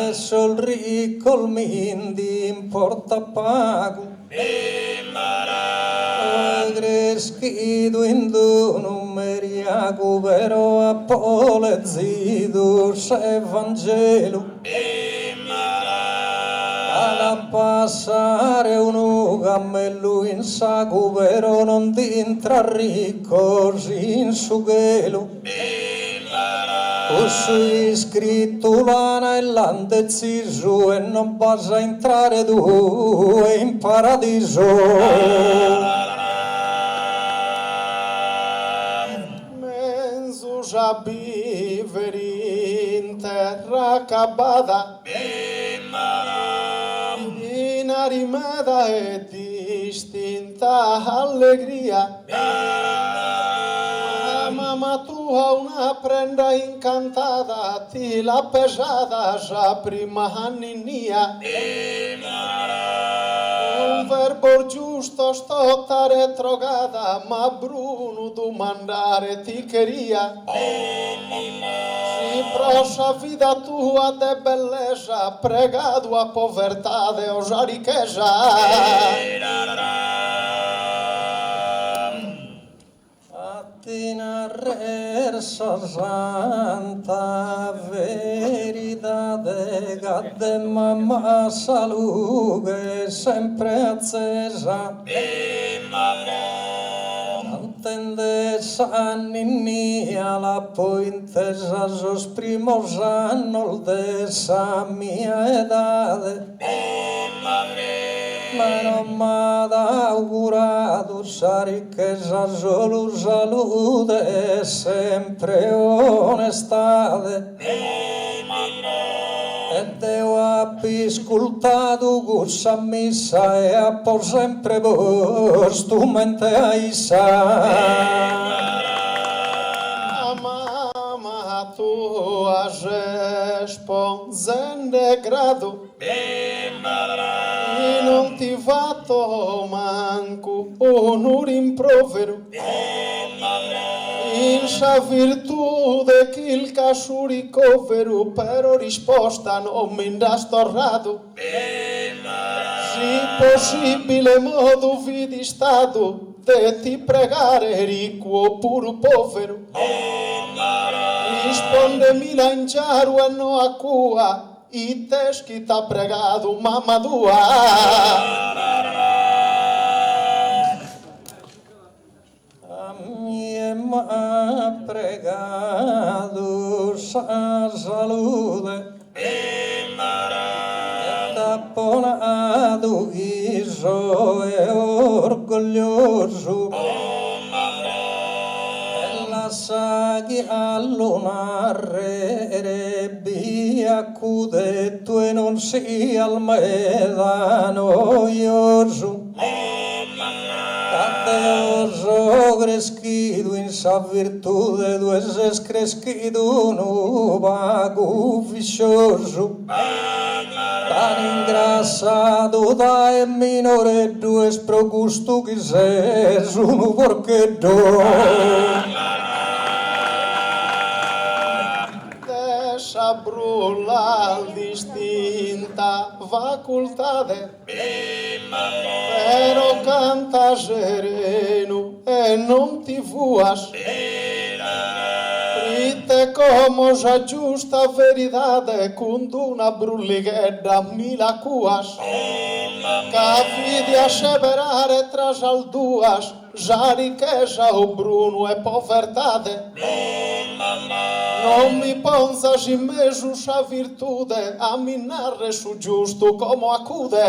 S2: è sol ricco il mindi in porta pago. Crescido in numeriaco, però a pole zidus evangelo. Alla passare un cammello in saco, però non dintra ricco in su gelo. Su iscritto lana e l'andezziso, e non basta entrare due in paradiso.
S1: A vivere in terra acabata, in arimeda e distinta allegria. Mamma tua una prenda incantata, ti l'ha pesata sa prima anninia. Un verbo giusto sto retrograda, ma Bruno domandare ti queria. Si prosa vida tua de belleza, pregado a povertà de osa riqueza.
S2: Attina resa santa verità de mamma salute sempre accesa. Tende sanninnia la pointesa sos primos annos de sa mia edade. Ma non m'ha augurato sa ricchezza, solo salute e sempre onestate. E Deo abbi ascoltato questa missa e a por sempre posto mente aissa.
S1: Mamma tu a responsende grado e non ti fatto manco un rimprovero in sa virtude che il caso ricovero però risposta non mi da storrato sì possibile modo vidi stato de ti pregare ricco pur povero rispondemi lanciaro e no a cua i teschi t'ha pregato mamma tua
S2: a mie m'ha pregato sa salute tapponato viso e orgoglioso e la sa che all'onare accude tu e non sia al meda noioso Cadeoso crescido in sa virtude tu es crescido no vago vicioso tan ingrassado da e minore tu es pro gusto que ses uno porque do
S1: Desa brulla distinta facultade però canta sereno e non ti vuas Prite como sa giusta veridade cund una brulliguedda mila cuas Cavidi asseverare tras al duas sa riqueza o bruno e povertade non mi ponzas in mesu sa virtude a minare su giusto como acude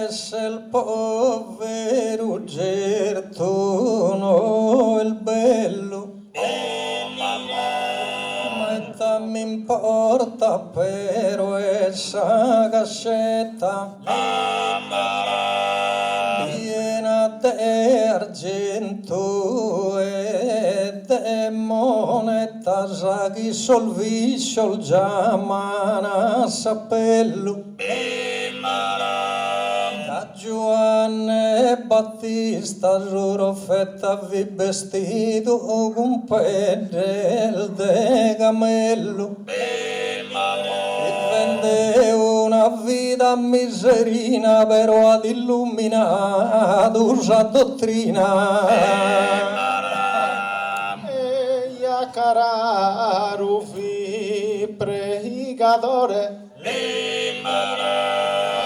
S2: es el povero certo no el bello ma mi importa pero esa gascetta piena de argento e de monetas a chi solvisce il giamana sappello da Giovanni Battista giuro fetta vi vestito con pedel de gamello e vende una vita miserina però ad illuminato sa dottrina
S1: Eia cararu vi pregadore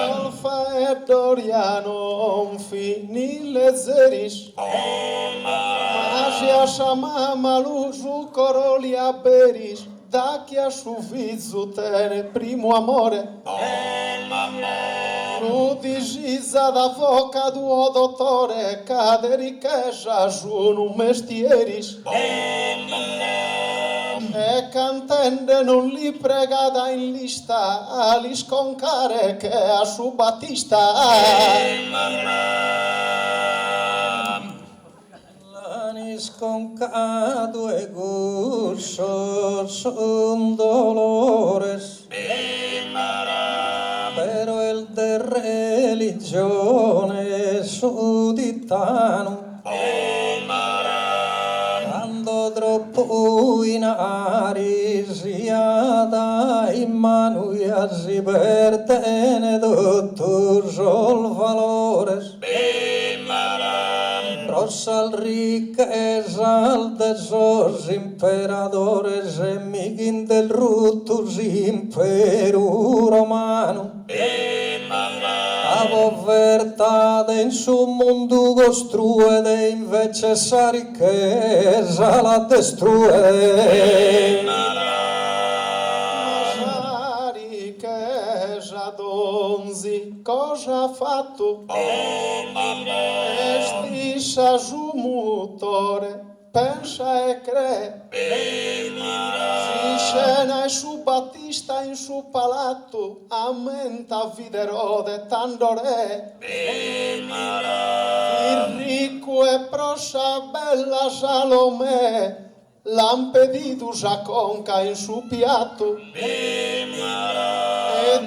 S1: Alfa e Doriano fini lezeris Asia sama malusu corolia beris Dacia su vizu tene primo amore Nu digisa da foca do dottore Cade riqueza su mestieris E cantende non li pregada in lista Ali sconcare che a su battista
S2: Sconcado e gusto son dolores pero el de religione suditano quando troppo in arisiata in mano si pertene tutto sol valores Rossal riqueza al desos imperadores e miquin del rutus imperu romano a povertà in su mondo costrue e invece sa riqueza la destrue
S1: Sa riqueza donzi cosa ha fatto? Esti sa su mutore pensa e cree. Si scena in su battista in su palatto, ammenta videro de tandore. Il ricco e prosa bella Salome, Lampedusa conca in su piatto. E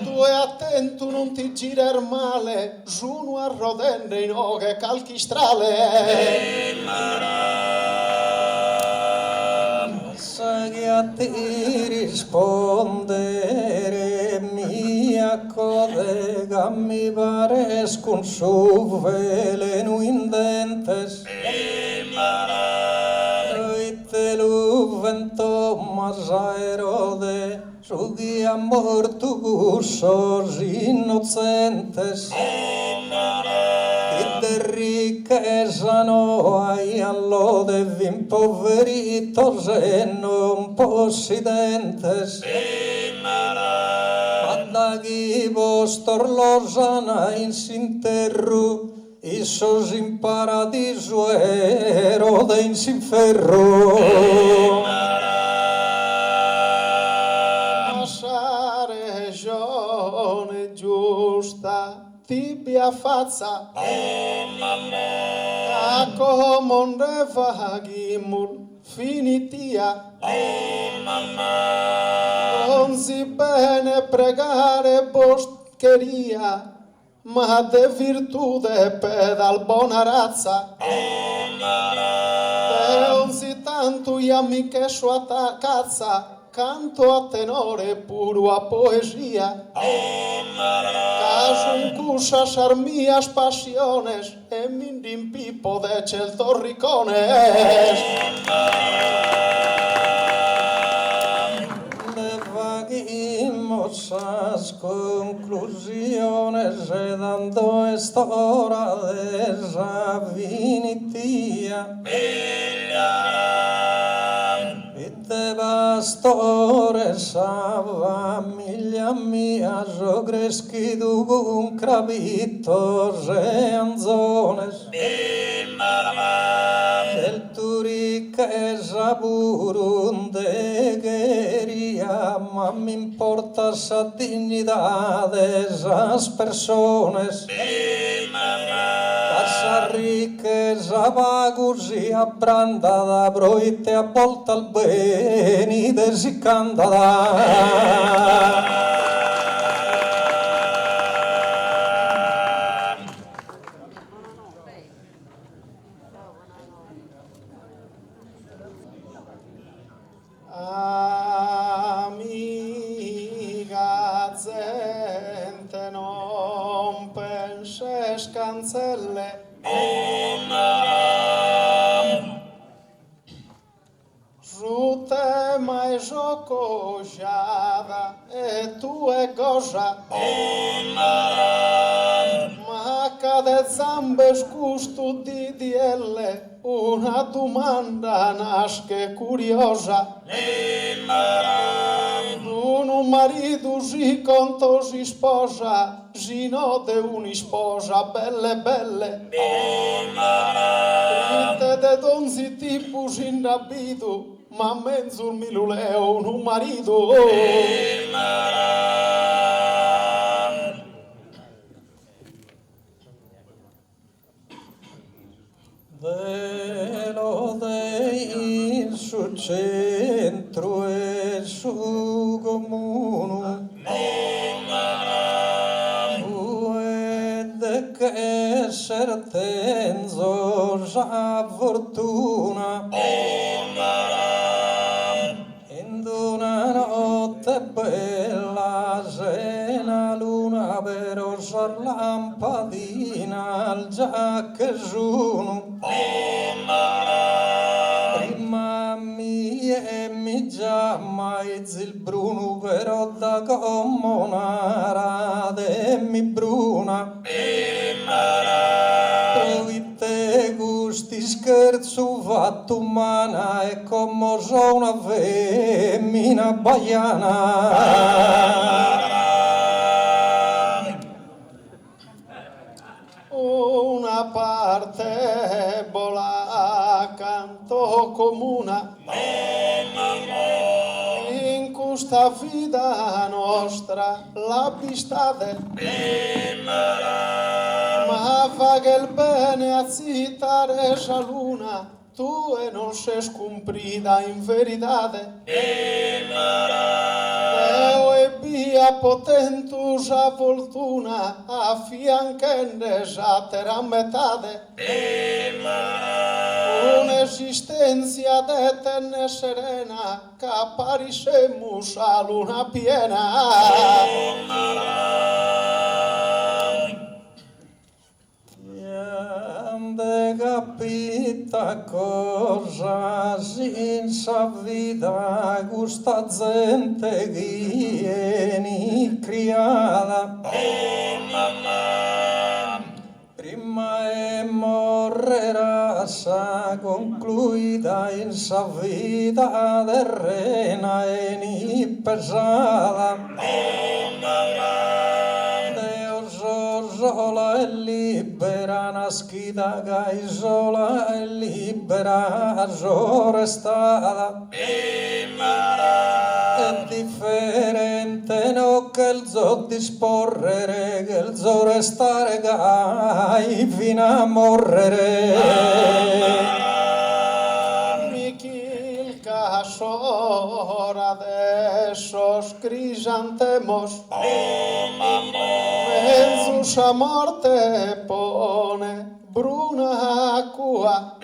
S1: tu è attento non ti girer male, giuno a rodende in oghe calchistrale.
S2: Che a ti rispondere mia codega mi parescun su veleno in dentes. Te lo vento masaerode su di amor tuos innocentes. E de riqueza no hay allo de vin poveritos e non possidentes. Mandaghi vostor losana in sinterru, Isos in paradiso erode in sinferro.
S1: Massa regione giusta, tibia fazza, a comone vagimul finitia. Non si bene pregare boscheria, ma de virtude pedal bona razza. Non si tanto gli amiche sua cazza, canto a tenore puro a poesia. Casum cusas armias pasiones, e mindim pipo de cel torricones.
S2: Las conclusiones dando esta hora de rabinitia. Y te bastores a famiglia mia yo crescido con cravitos e anzones. El tu riqueza burundeguería, ma me importa esa dignidad de esas personas. Esa riqueza vagus y abrandada, broite a volta al bene y desicandada.
S1: Amiga gente non penses cancelle. Su te mai giocojada e tu e goja. Ma cade zambe scusto di DL, una domanda nasce curiosa. Un marito si conto si sposa, si node un'isposa belle belle. Trite de donzi tipus indabitu, ma menzul miluleo un marito.
S2: Velo de in su centro e su comune, de che certenzo già fortuna. In una notte bella c'è una luna però sor lampadina al già che giuno. Prima mi chiama il bruno però da comunara de mi bruna. Provite gusti scherzo fatto umana e come so una femmina baiana.
S1: Una parte bola canto comuna in questa vita nostra la pistade ma fa che il bene a citare la luna tu e non sei scumprida in veritade Deo e via potentusa fortuna a fianchende a terra metade un'esistenza d'eterne serena che apparissemus a luna piena
S2: de capita cosa senza vita questa gente vieni criata prima e morrerà sa concluida in sa vita terrena e ni pesata sola e libera, nascita che sola e libera, restata. È differente no che il zo disporrere, che il zo restare che fino a morrere.
S1: Michil casora adesso scrisantemos Menzus a morte pone bruna acqua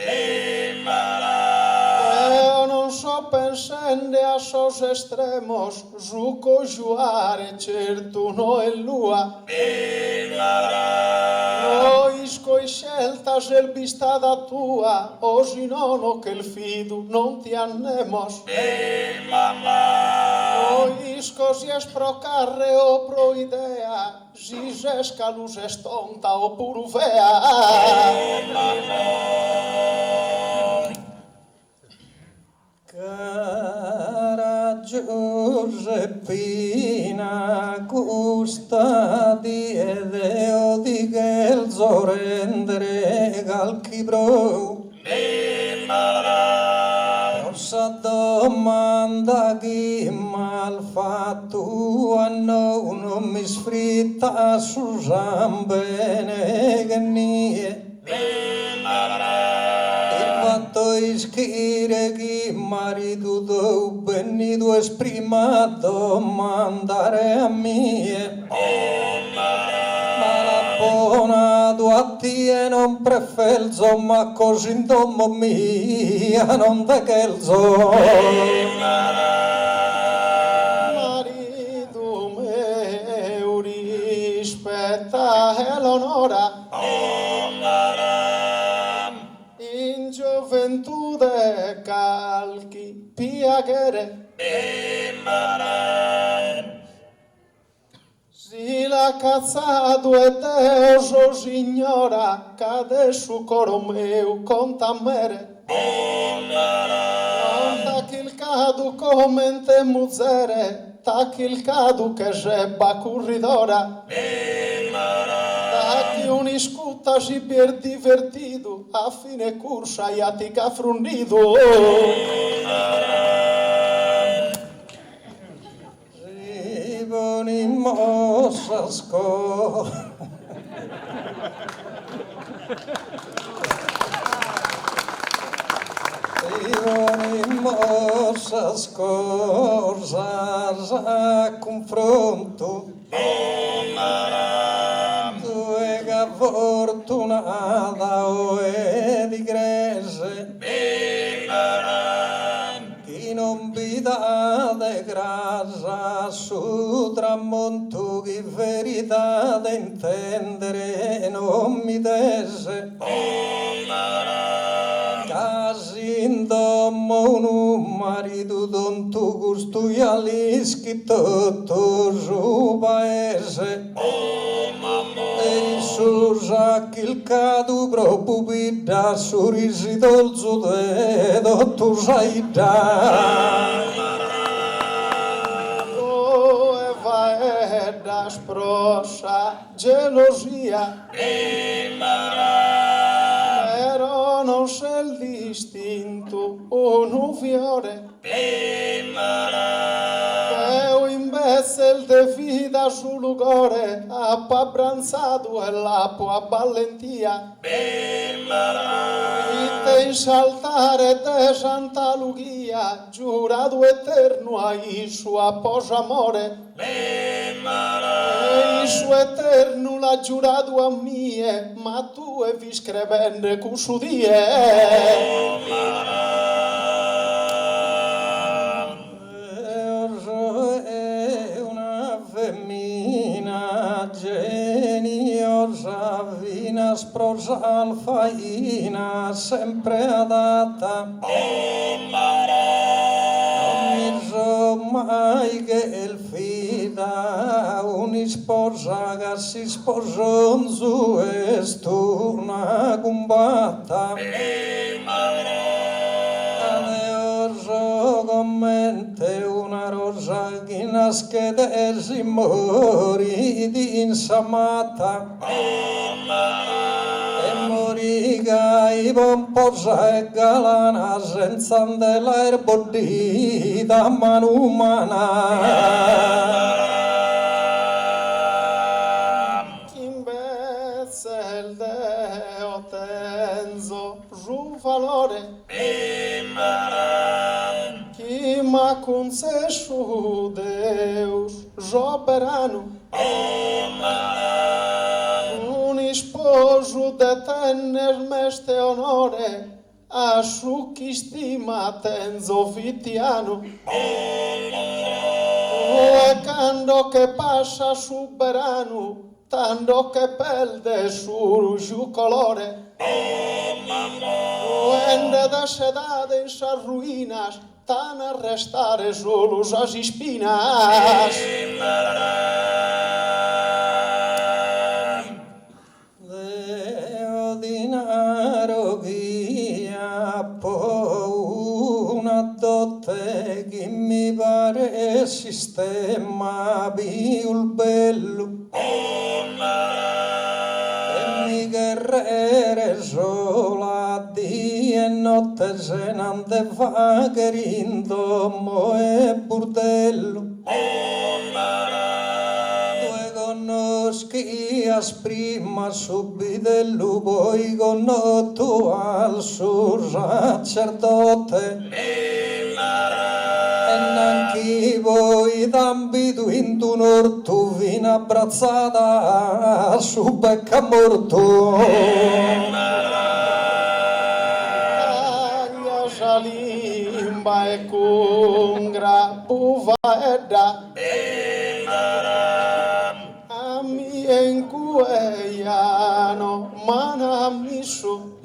S1: Io non so pensende a sos estremos su cojuare certo no è lua No isco e sceltas el vistada tua o si nono che il fidu non ti annemos No isco si es pro carre o pro idea si sescalus estonta o puru fea
S2: Cara Giuseppina, gusta di Deo di che il zorendere calchi bro. Rossa domanda chi mal fatto a non mi sfritta su zambene che nie. Fatto ischire chi marito tu benito esprima domandare a mie ma la buona tua tie non prefelzo ma così in domo mia non te chelzo
S1: marito meu rispetta e l'onora in gioventù calchi piacere si la cazzato e Deo signora cade su coro meu conta mere conta che il cadu come te muzere tacchi il cadu che sebba curridora tacchi un'iscutta si per divertido a fine cursa e a tica frundido
S2: si boni mossa sco si mossa scorsa a confronto tu è che fortunata o è di grese chi non vita de grasa su tramonto chi verità de intendere non mi desse casi in domo un marito don tu gustui all'ischi tutto su paese e su sacchi il cadu proprio pida su risi dolzo dedo tu sai da
S1: oh e va e da sprossa gelosia però non se il distinto un fiore che invece il de vita sul cuore ha abbranzato e la tua valentia te saltare te Santa Lucia giurato eterno ai suo apposo amore e il suo eterno l'ha giurato a mie ma tu e vi scrivende cusudie
S2: è una femmina geniosa vina sprosa alfaina sempre adatta mai che il fida un'isposa che si sposò in su e una combatta adesso commente una rosa che nasce desi mori di insamata e moriga i pomposa e galana senza dell'erbo di da mano umana
S1: invece il Deo tenzo giù valore chi m'ha concesso Deus soberano un sposo de tener meste onore a su chi stima tenzo vitiano e quando che passa su verano tanto che perde su giù colore ende da sedade in sa ruinas tan a restare solo as espinas
S2: Deo dinaro guia po una dote che mi pare sistema più bello mi guerrere sola di e notte se non te fa querindo mo e burdello due conoschi prima subitello poi conotto al suo sacerdote e neanche voi d'ambito in tu nortu vino abbrazzata al suo becca morto
S1: salimba e congra buva edda ami en cueiano mana misu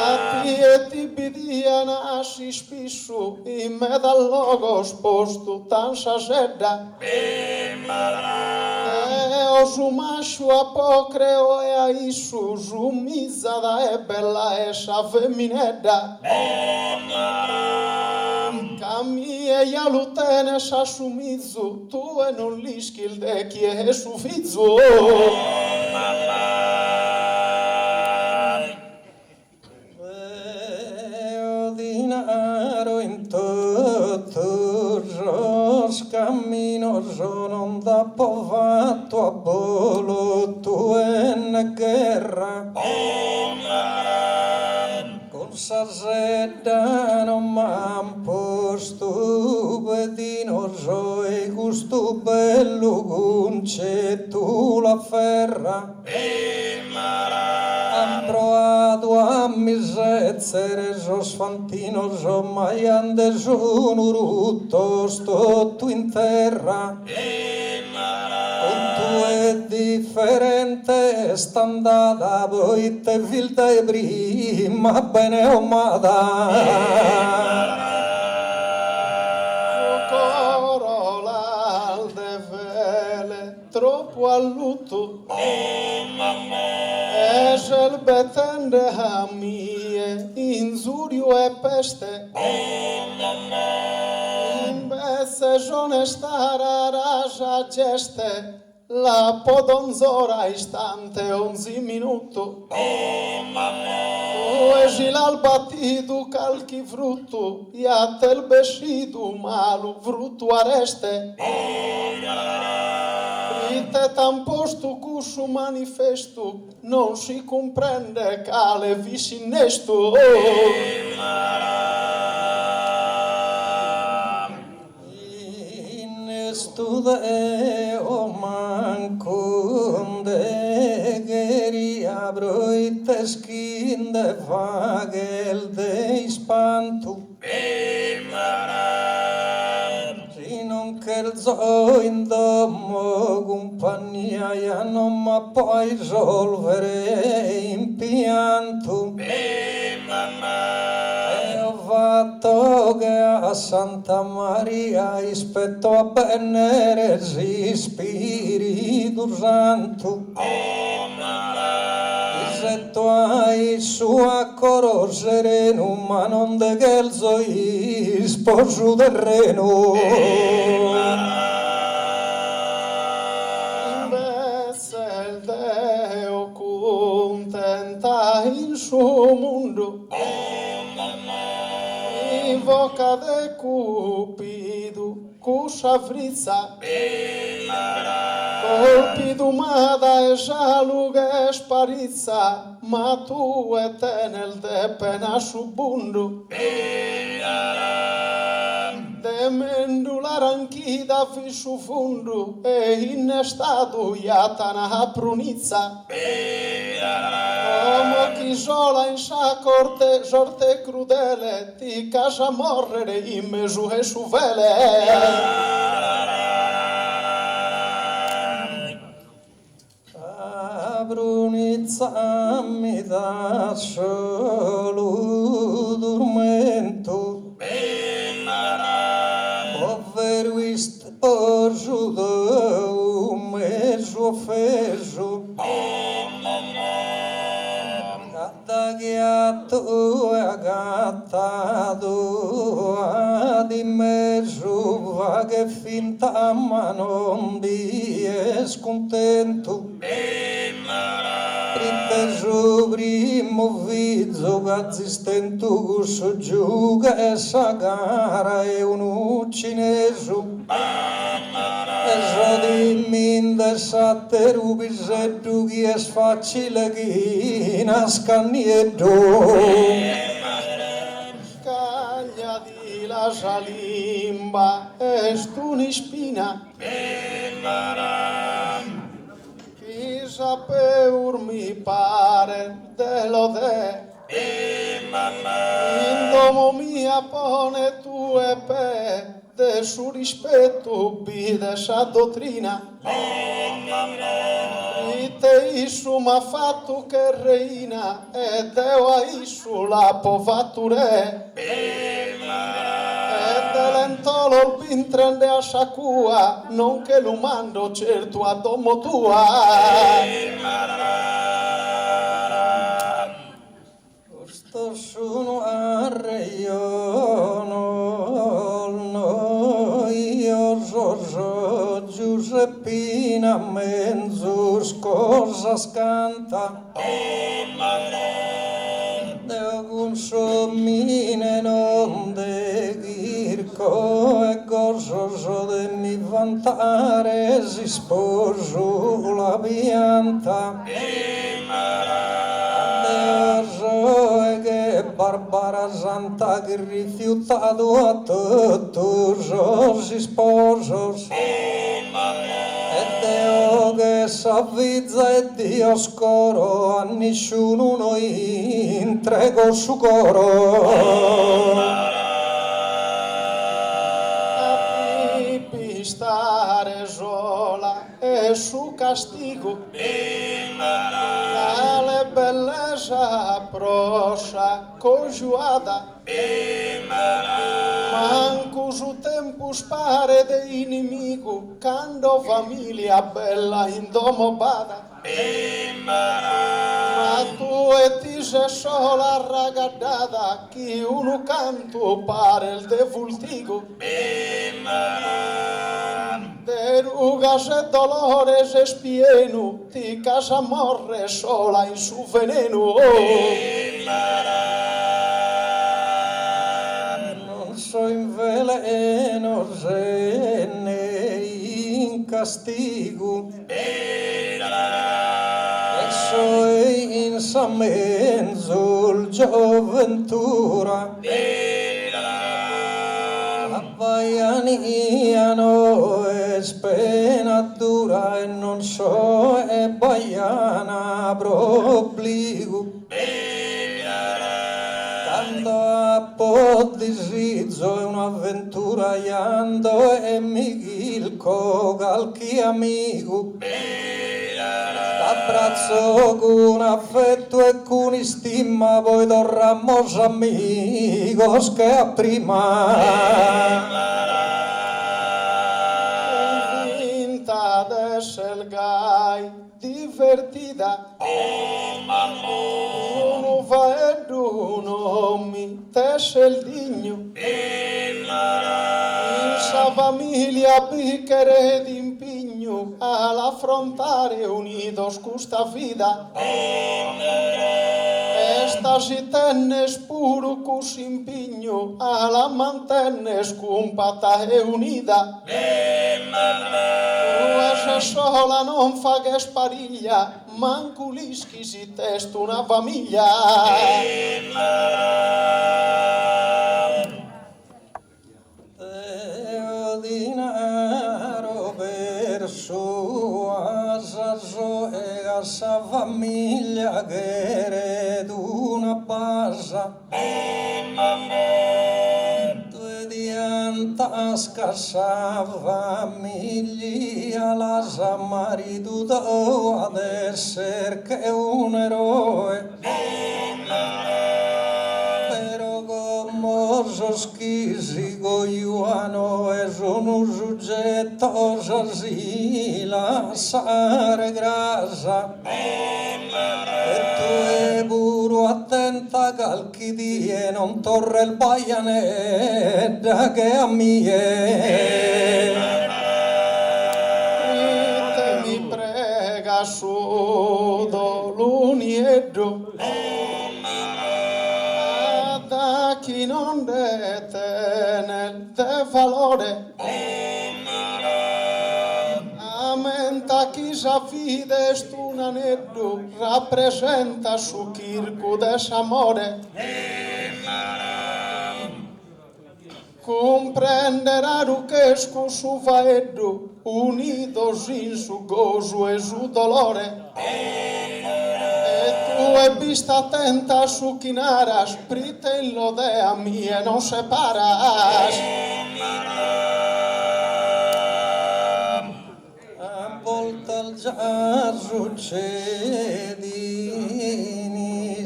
S1: ati e tibidiana asi spisu in me dal logos postu tan sasedda o sumashu apocreo e a isu zumizada e bella esa femminedda Cami e ialutene sa sumizu tu e non lischil de chi è suffizu
S2: dinaro in tutto ros cammino sono da povato a bolo tu in guerra con sazedda non m'han posto pedino e gusto bello conce tu la ferra han provato a misezzere so sfantino so mai ande sono rutto sto tu in terra con tu è differente st'andata poi te vilta e prima bene o mada
S1: corola de vele troppo a lutto es el betende a mie inzurio e peste invece son stara rasa geste La podonzora istante 11 minuto. O egilal batido calchi frutto, iatel bescido malu frutto areste. Rite tamposto cussu manifesto, non si comprende cale vicinnesto.
S2: Studeo mancum de geria broite skin de vagel de spantu. Si non cherzo in domo compagnia ja non ma puoi risolvere in pianto. Ho fatto che a Santa Maria rispetto a Benere Spirito Santo. Se tu hai sua coro sereno, ma non de gelzo sposo terreno.
S1: Invece il Deo contenta il suo mondo, invoca de Cupido, cusa frizza, colpido mada e jaluga e sparizza, ma tu e tenel de pena subundo. De mendula ranchida fi su fundu e innestato iatana prunizza. Uomo chi sola in sa corte sorte crudele ti casa morrere in mesu e su vele.
S2: Brunizza mi dà solo dormento, ovvero sposo d'un meso offeso, addaghiato e agattato ad in mezzo va che finta ma non di è scontento. Printeso primo vizzo gazzistento gusso giù che sa gara è un uccineso. E so di minde satte rubisetto chi è facile chi nascannietto.
S1: Caglia di la salimba e stuni spina. Chi sapeur mi pare dello de. In domo mia pone tu e pe. De su rispetto bide sa dottrina. Ite issu m'ha fatto che reina e Deo a issu la po fatto re. E delentolo il pintrende a sciacua, non che lo mando certo a domo tua.
S2: Questo sono a Giuseppina menzus cosa scanta. Deo consomine non de Ghirco e gozoso de mi vantare si sposo la pianta. Deo so che Barbara Santa che rifiutato a tutto si sposos. E Deo che s'avvizza e Dio scoro a nessuno noi entrego su coro.
S1: A pistare sola e su castigo. Tale bellezza prosa congiuata. Manco su tempo spare de inimigo, quando famiglia bella in domo bada. Ma tu e ti sei sola ragaddata, chi uno canto pare il devultigo. de rugas e dolores es pieno, ti casa morre sola in su veneno.
S2: Non so in veleno se ne in castigo, e so in samenzo gioventura, baianiano è pena dura e non so è baiana obbligo. Quando a po' di rizzo è un'avventura iando e mi qualche amico. T'abbraccio con affetto e con stima, poi tornamos amigos che a prima.
S1: Convinta de ser gai, divertida, uno va ed uno mi tesce il digno. In sa famiglia picchere d'impigno all'affrontare unidos custa vida. Esta si tennes puro cus impigno alla mantennes cumpata e unida. Tu esa sola non fa che spariglia, manculischi si testa una famiglia.
S2: Dinaro verso asaso e a sa famiglia che reduna passa. Due diantasca sa famiglia la sa marito ad essere che un eroe. Schisi goiuano e sono soggetto si lasciare grasa e tu è puro attenta calchi die non torre il baianedda che a mie
S1: Mi prega su dolunieddo chi non detene de valore. Amenta chi sa fide stu naneddu rappresenta su kirku desamore. Comprenderà che su faeddu unidos in su gozo e su dolore. Tu hai vista attenta su chinaras, prite in lodea mia non separas.
S2: A volte già succedi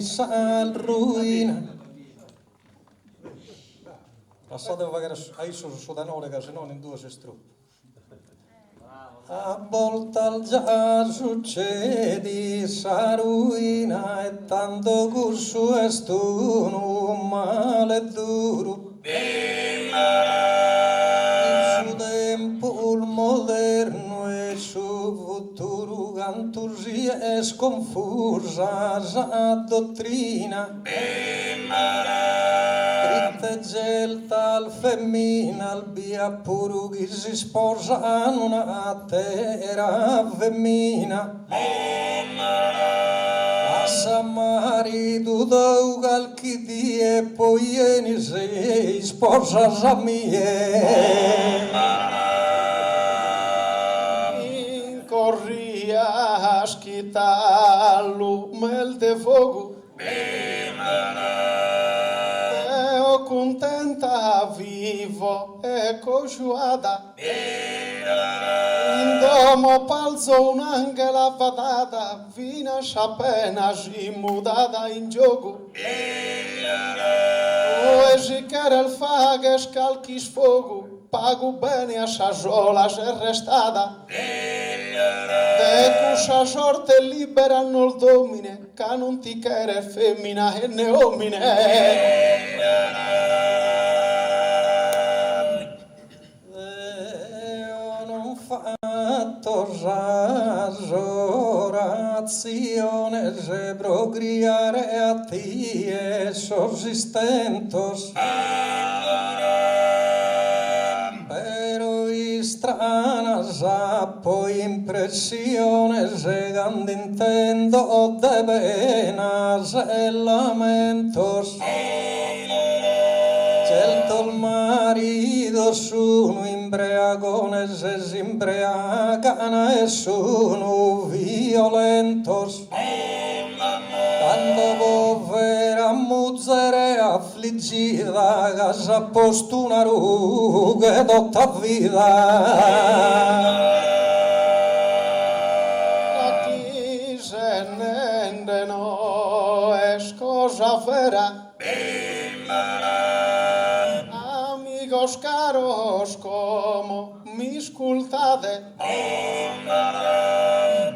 S2: sal ruina. Passate a fare adesso su danore che se no in due si struppa. A volte già succedi sa ruina e tanto curso è stuno male duro. Il suo tempo il moderno e il suo futuro cantusi è sconfusa sa dottrina. Dritta gelta al femminal via puru chi si sposano una terra femmina. Passa marito da qualche dia e poi vieni sei sposa sa mia.
S1: Incorria a schitallo mel de fogo. Contenta vivo e cojuada. In domo palzo un'angela fadata, vina apenas mudada in gioco. O esicare il faghe scalchi sfogo, pago bene a sa sola se restada. De cusa sorte liberano il domine, ca non ti quere femmina e ne omine.
S2: consistentos. Pero y stranas appo impresiones llegando intendo de penas e lamentos. Certo il marido sono imbriagones e si imbriagan e sono violentos. Tanto povera muzzere affliggida che s'ha posto una ruga tutta vita.
S1: Aquí se nende no es cosa vera. Amigos caros, como mi scultate,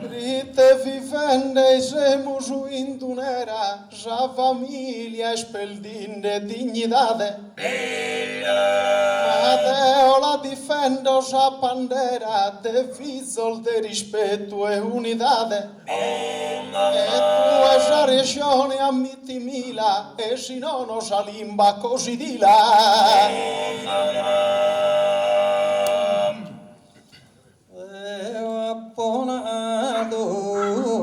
S1: rite vivende semus indunera, sa familia speldinde dignidade. Mateo la difendo sa bandera de visol de rispetto e unidade. E tu esa regione ammittimila e si non sa limba così di là.
S2: Ho apponato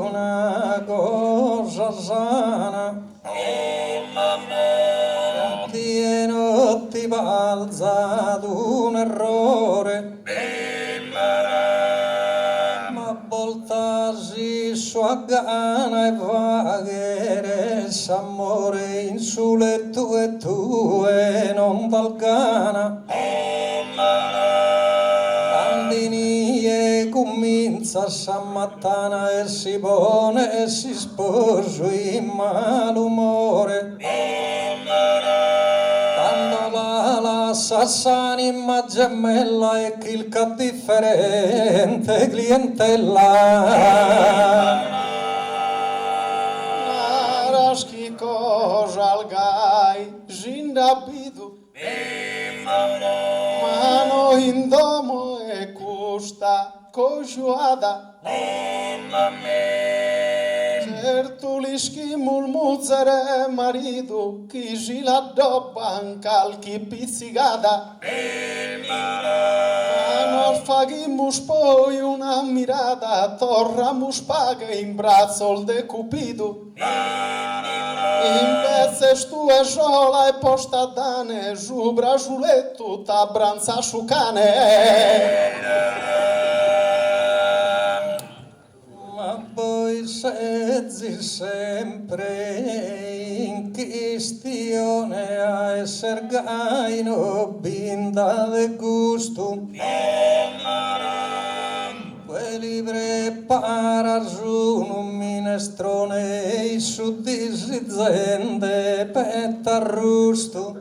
S2: una cosa sana. E non ti balzato un errore. Ma voltasi sua gana e vaghere s'amore in sulle tue non valgana. Andini e comincia s'ammattana e si pone e si sposo in malumore. Quando la s'anima gemella e chi il differente clientela.
S1: Naraschi cosa al gai, gindabidu. Mano in domo e custa cojoada. Certo l'ischimul muzzere marido chi si la dobban calchi pizzicata. Nos faghimus poi una mirata, torramus paga in braccio de Cupido. In veces tu e sola e posta dane, su brasuletto t'abbranza su cane.
S2: Ma poi seggi sempre in questione a esser gaino binda de gusto. Quelli prepara su un minestrone e su disizende pettarrusto.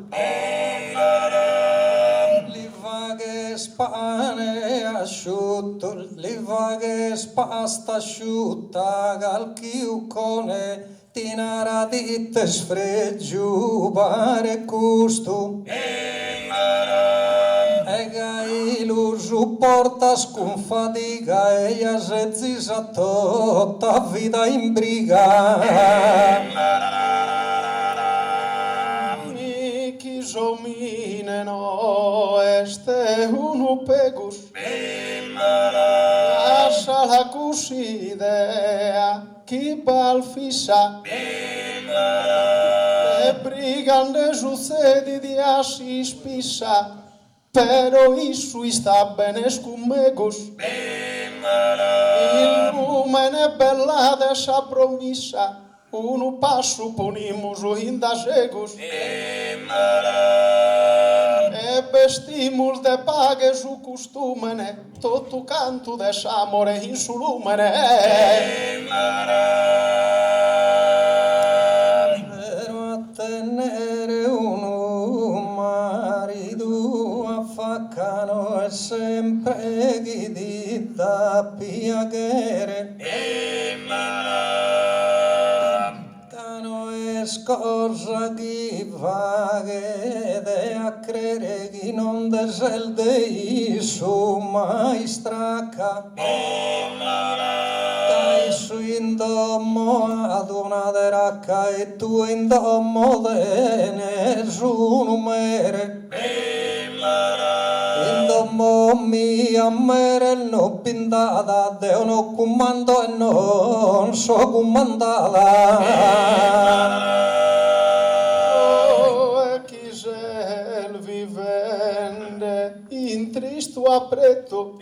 S2: Li va che spane asciutto, li va che spasta asciutta, calchiucone, tinara ditte sfreggiu pare gusto. E gai lo supportas con fatica e ja se zisa tutta vita in briga.
S1: Niki zomine no este unu pegus. Lascia la cusidea chi balfissa. Le brigande succedi di assi spissa. Pero issu sta bene scummegus. Il numene bella dessa promissa. Unu passo ponimus in da segus. E bestimul de paghe su custumene. Tutto canto dess'amore in su lumene.
S2: Però a tenere uno marido affaccano e sempre chi ti dà piacere. Cano es cosa chi va che de a credere chi non deselde su mai stracca. Dai su in domo ad una deracca e tu in domo de nessuno mere. In domo mia mere no pindata, Deo no comando e non so comandata.
S1: Oh, chi gel vivende in tristo apretto,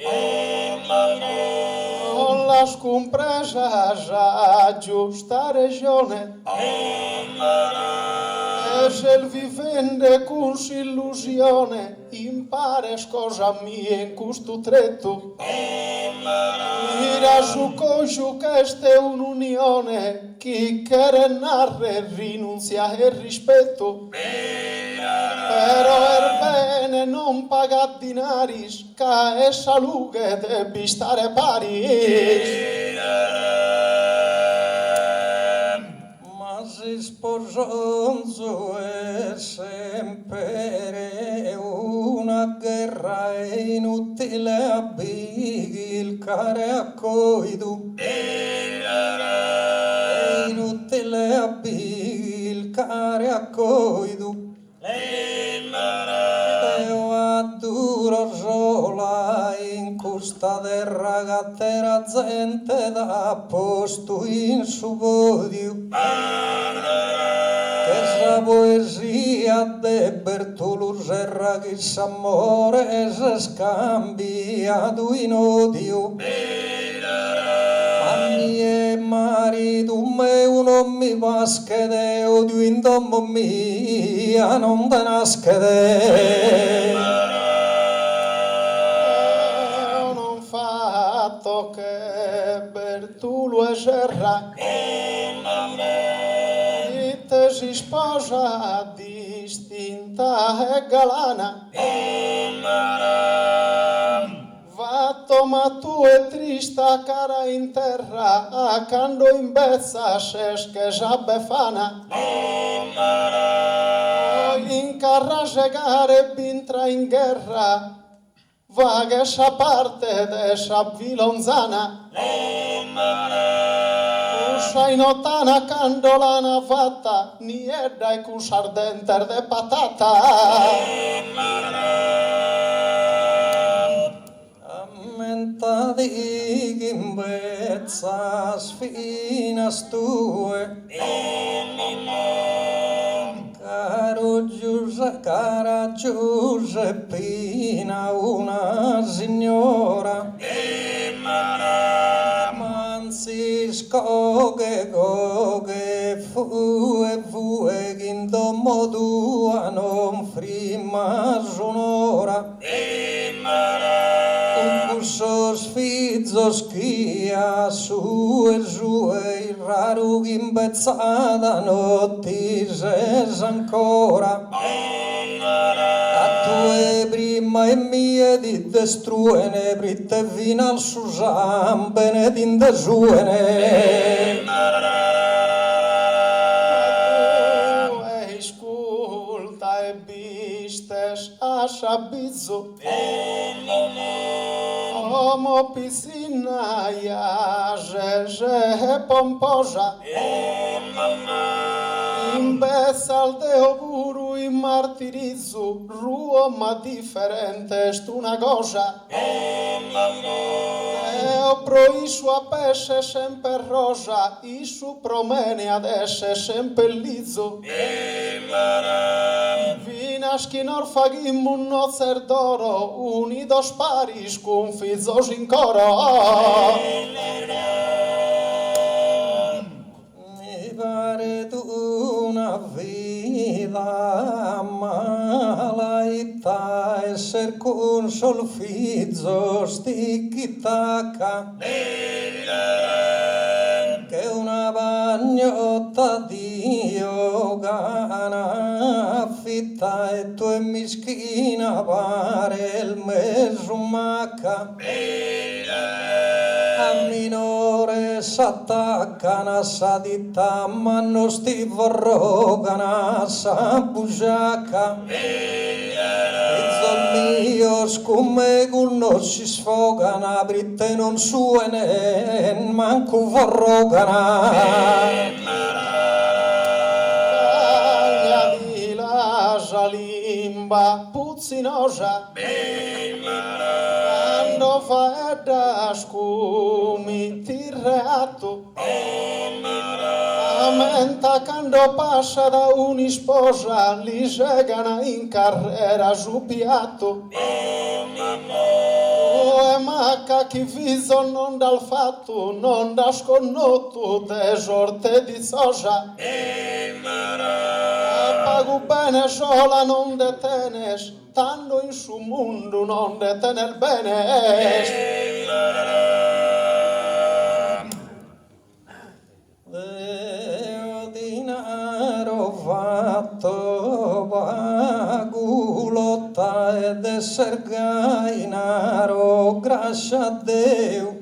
S1: con la scompresa già giusta regione, e se il vivende con s'illusione impares cosa mia in questo tretto, mira su cojo che è un'unione, chi che narre rinunzia e rispetto, però er bene non paga dinaris, che e salute devi stare paris.
S2: Si sposonzo è sempre una guerra inutile abbighi il care a coidu. È inutile abbighi il care a coidu. Deo a duro sola in questa terra gattera gente da posto in su podio. Che sa poesia de Bertolo Serra che s'amore se scambia in odio. Anni e marito me uno mi paschede odio in domo mia non te naschede.
S1: Non fatto che Bertolo e Serra te si sposa distinta e galana, vatto ma tu è trista cara in terra, quando in bezza sesche befana, in carra segare bintra in guerra, va che sa parte de sa vilonzana, usa in ottana candolana fatta, niedda e cus ardenter de patata.
S2: Ammenta di ghimbezza sfinas tue, cara Giuseppina, una signora, manzi scoghe fu e in domo tua non frima sonora. Un curso sfizzo schia su e il raro gimbezzata notti ses ancora. A tue prima e mie di destruene britte fino al Susan benedin de suene.
S1: Ascolta e vistes a sabizzo, como piscina e pomposa, imbessa al deo puro in martirizzo, ruo ma differente est una cosa. Deo pro isu a pesce sempre rosa, isu promene ad esse sempre lizzo. Vinas che nor fagim un nozer d'oro, unidos paris confizzos in coro.
S2: Mi pare tu una vita malaita esser con solfizzo sticchitacca. Che una bagnotta di ogana affitta e tu e mischina pare il mesumacca. A minore s'attaccano a sa ditta ma non sti vorrogano a sa bugiacca. Il mio Sos come non si sfogana, britte non suene, manco vorrogana.
S1: Taglia di lascia limba puzzinosa, quando fa da scumi tirreato, aumenta quando passa da un'isposa, li segana in carrera su piatto. Oh, macca chi viso non dal fatto, non da sconnotto, te sorte di sosa. Pago bene sola non detenes, tanto in su mondo non detener bene.
S2: Dinaro fatto vagulotta ed esser gainaro, grazie a Dio.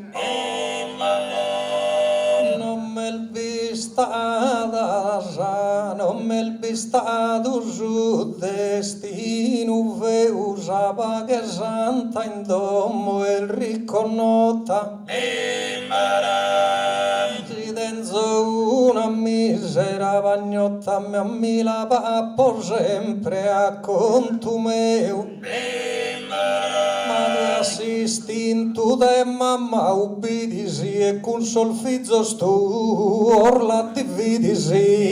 S2: Non me il bistata, non me il bistato su destino ve usava che santa in domo e riconota. Denzo una misera bagnotta mi la pappo sempre a conto meu. Ma te assisti in tu te mamma ubbidisi e con sol figlio stu or la dividisi.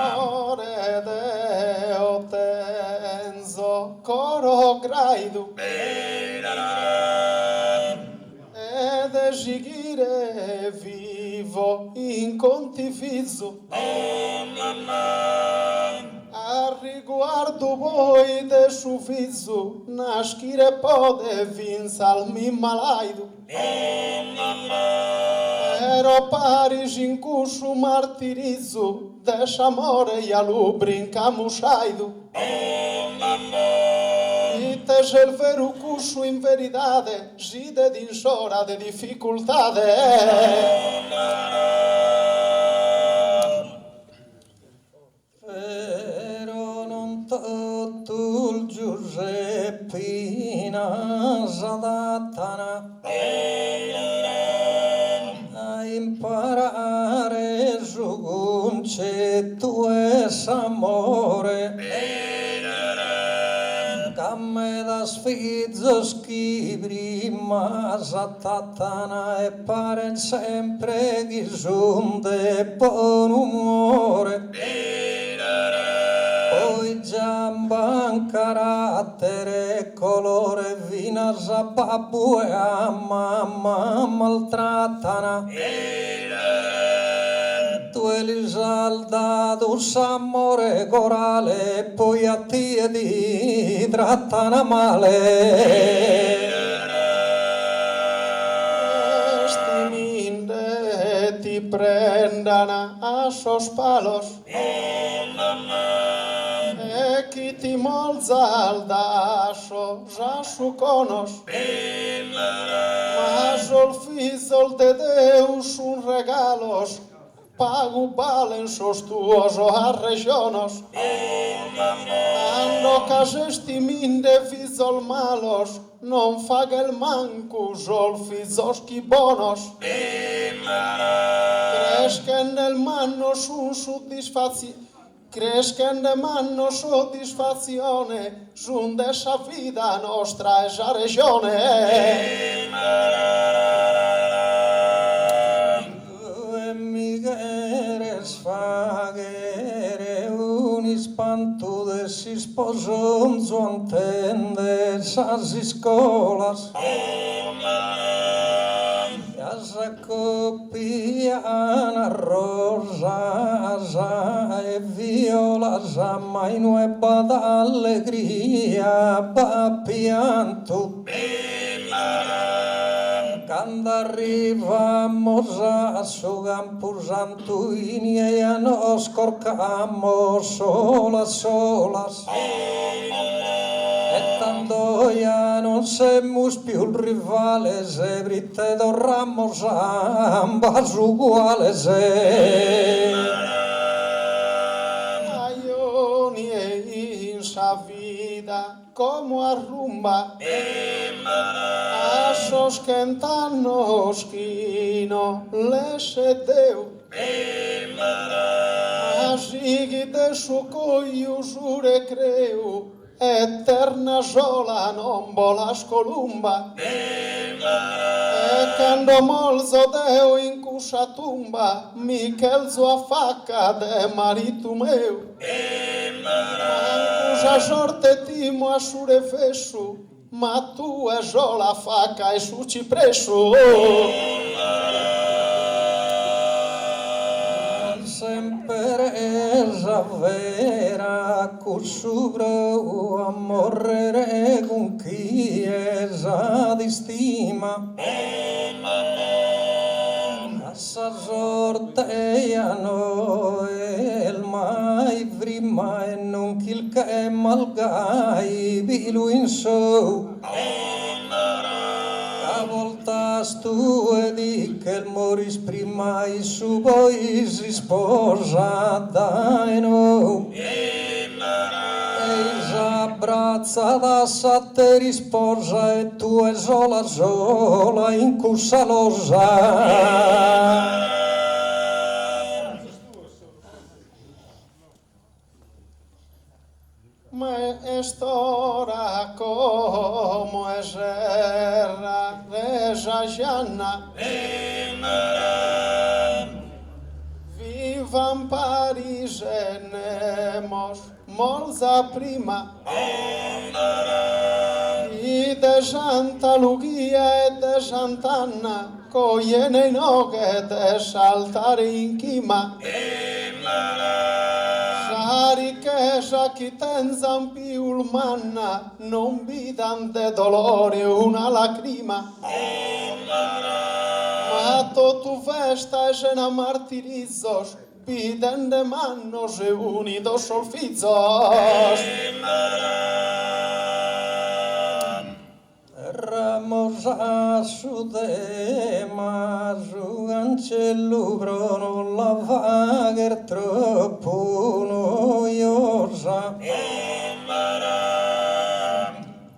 S1: Amore deo tenzo coro graidu. Seguire vivo in contiviso. A riguardo voi de su viso nascire pode vinsal mi malaido. Ero paris in cusu martirizo des amore e alubrin camusaido. Ites el veru cusu in veridade, zide din sora de dificultade.
S2: Però non tutto il Giuseppina s'adattano a imparare su concetto e s'amore. Camme da sfizzo schibri ma s'attattana e paren sempre chi son de buon umore. Poi giamban carattere e colore vinas a babbo e a mamma maltrattana. Tu li saldato s'amore corale e poi a te di trattana male.
S1: Stiminde ti prendana a sos palos. E chi ti molza al daso già su conos. Ma sol fizol de Deus un regalos, pagu valen sos tuos o arregionos. Quando casesti minde fizol malos, non fagel mancu sol fizos chi bonos. Cresquen nel manno su soddisfazione. Cresquen de manno soddisfazione, sun dessa vida nostra esa regione.
S2: E mi queres fagere un ispanto de si sposonzo antende sas iscolas. S'accoppiano rosa e viola, mai non è bada allegria, va pianto. Quando arrivamos a su campo santo e nos scorcamos solas. E tanto ya non semos più il rivale, se britte dorramos ambas uguales.
S1: Aioni e esa vida como arrumba a sos quentanos quino lesce Deu a sighi de su coiu jure creu eterna sola non volas columba e quando molzo Deu in cuscia tumba mi chelzo a facca de marito meu cuscia sorte timo a sure fessu ma tu e sola facca e su cipresso
S2: sempre esa vera cursubro a morrere con chiesa di stima assa sorte no el mai prima e non chil che malgai bilu in so a voltas tu e di che il moris prima e su poi si sposa dai no e s'abbraccia a te risposa e tu è sola sola in cussa losa
S1: me estora como es erra de Jajana vivam parisenemos molza prima i de Santa Lugia e de Sant'Anna cogliene in oghe de saltare in chima sa riqueza chi tenzan piul manna non vidan de dolore una lacrima ma tu festa e sena martirizos piden de manos e unidos solfizos
S2: Ramos a su dema su cancello brono la vaga troppo noiosa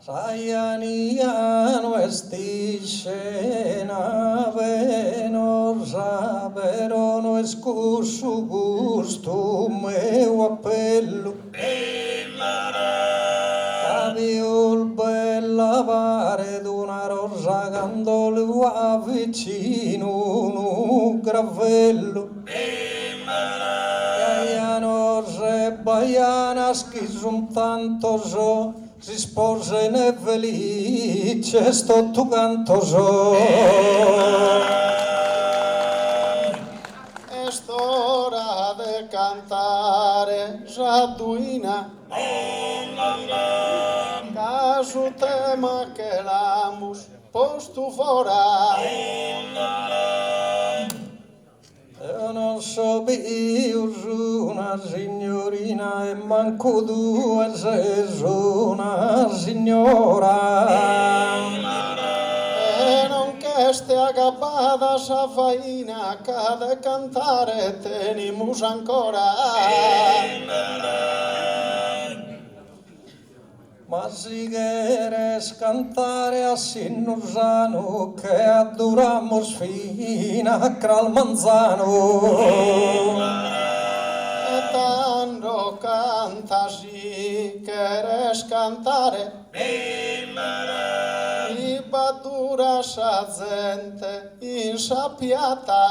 S2: Saianiano esti scena venosa però no escurso gusto meu appello Caviol bella pare d'una rosa candolo a vicino un gravello Caiano se baiana schizum tanto so si spose ne felice sto tu canto so
S1: est ora de cantare Jaduina casu tema che l'amus postu fora
S2: io non so più una signorina e manco due se sono una signora
S1: e non che stia aggappata sa faina cade cantare tenimus ancora
S2: ma si quieres cantare a Sinusano che adduramos fino a Cralmanzano
S1: e tanto canta si quieres cantare i badura sa gente insappiata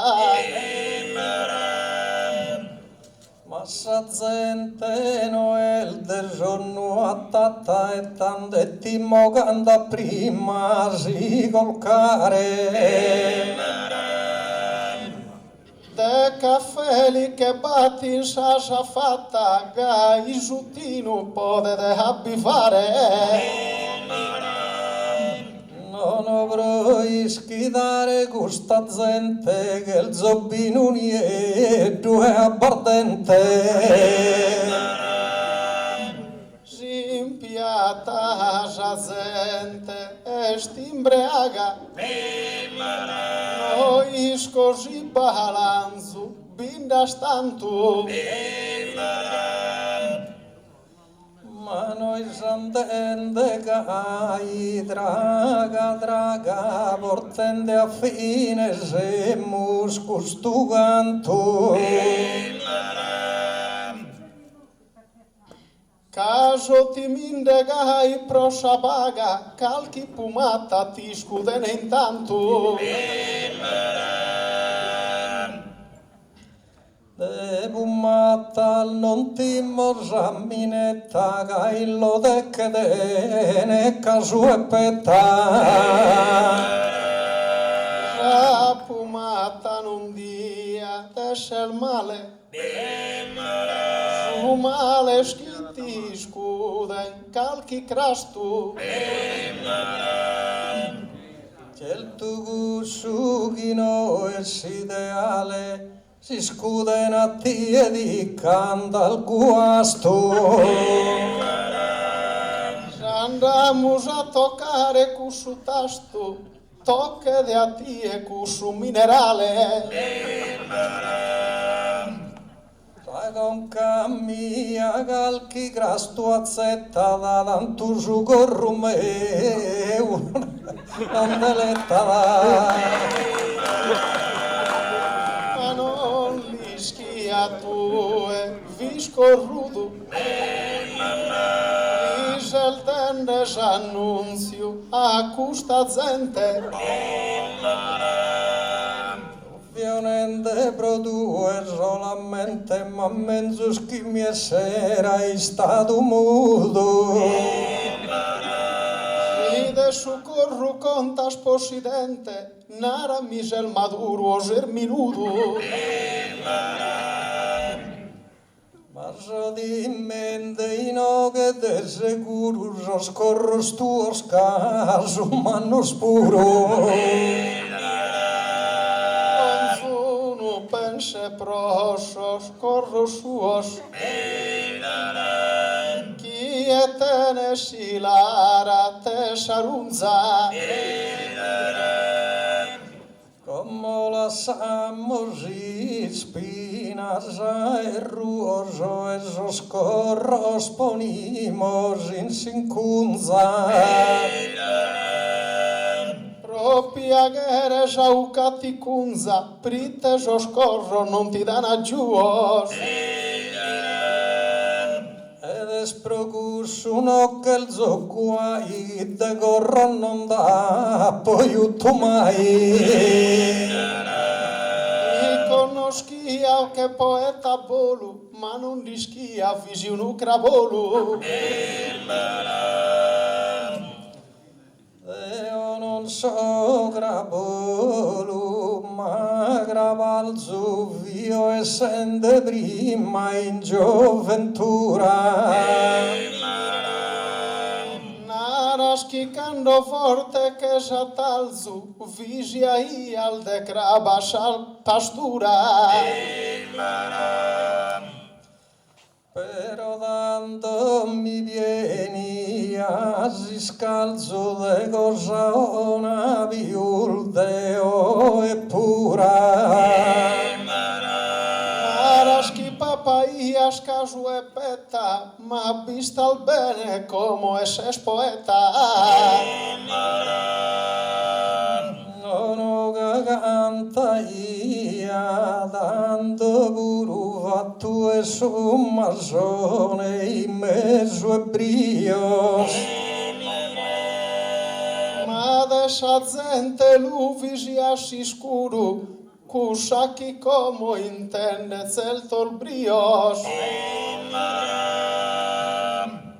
S2: ma sa gente Noel del giorno a tata e tante timo canta prima si colcare
S1: de caffè li che batti in sasa fatta che i suttino potete abbifare
S2: non avrò schidare questa gente che il zobbino nieto è abbardente
S1: si impiata sa gente e stimbriaga noi così balanzo binda stanto
S2: ma noi andende gai draga portende a fine semus custugantu
S1: Caso ti mindegai prosa paga, calchi pumata ti scudene intanto.
S2: De pumata non ti morramminetta, gaillo de che dene casu e petta.
S1: La pumata non dia, desce il male. Su male schitti scuden, calchi crastu.
S2: Certo sughino e ideale si scuden a tie di canta al guasto.
S1: Andamus a toccare cussu tasto, tocche de a tie cussu minerale.
S2: Con cammia calchi crasto azzetta da tanto su corrumeu non deletta
S1: Ma non li schia tue, visco rudo, il tendes annunzio a custa gente.
S2: Ovviamente produe solamente ma mezzo schimmi e sera è stato muto.
S1: Ide su corru contas posidente, nara misel maduro germinudo.
S2: Ma so di mente ino che de sicuro so scorro tuo scaso ma non spuro.
S1: Pense prosos, corro suos. Chi e tene silara te sarunza.
S2: Como lasciamos espinas e ruoso esos corros ponimos in sincunza.
S1: Propria ghere jaucati cunza, prite jo scorro non ti dana giuos.
S2: Ed esprocusso no che il zoccuai de corro non dà poi utto mai.
S1: Mi conoscia che poeta bolu, ma non rischia fisi un ucrabolu.
S2: Io non so grabolu, ma gravalzo vio essendo prima in gioventura.
S1: Nara schicando forte che s'attalzu, visia al de crabas al pastura.
S2: Però tanto mi vieni a scalzo de cosa una viuldeo e pura.
S1: Nara schipapaia scasu e peta, ma vista al bene come es poeta.
S2: Non canta ia tanto puru fatto e sommazzone in mezzo e brios.
S1: Ma dessa gente l'uvisia si scuru, cusa chi come intende celto il brios.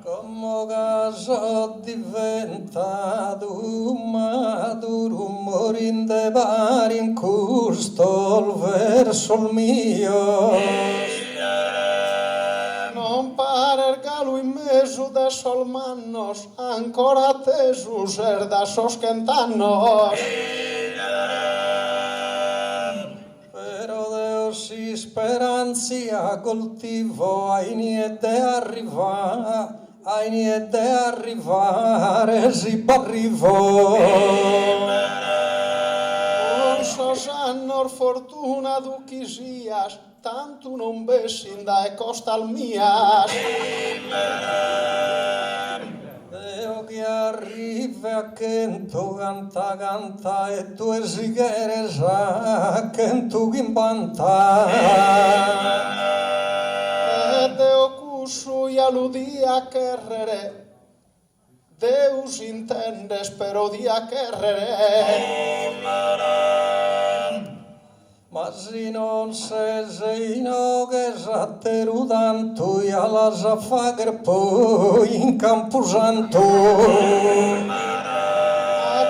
S2: Come caso diventato maduro morinde pari in custo verso il mio.
S1: Non pare il galo in mezzo de sol mannos, ancora tesus er da soskentannos.
S2: Però Deo si speranzia coltivo ai niente arrivare si arrivo.
S1: Non so sannor fortuna du chi sias, tanto non bessin da e costal mias.
S2: Acento canta e due sigare sa che tu chimpanta
S1: e Deo cussu y aludía querrere Deus intende spero dia querrere
S2: ma se non se che s'atteru tanto e alla sa fagher poi in Camposanto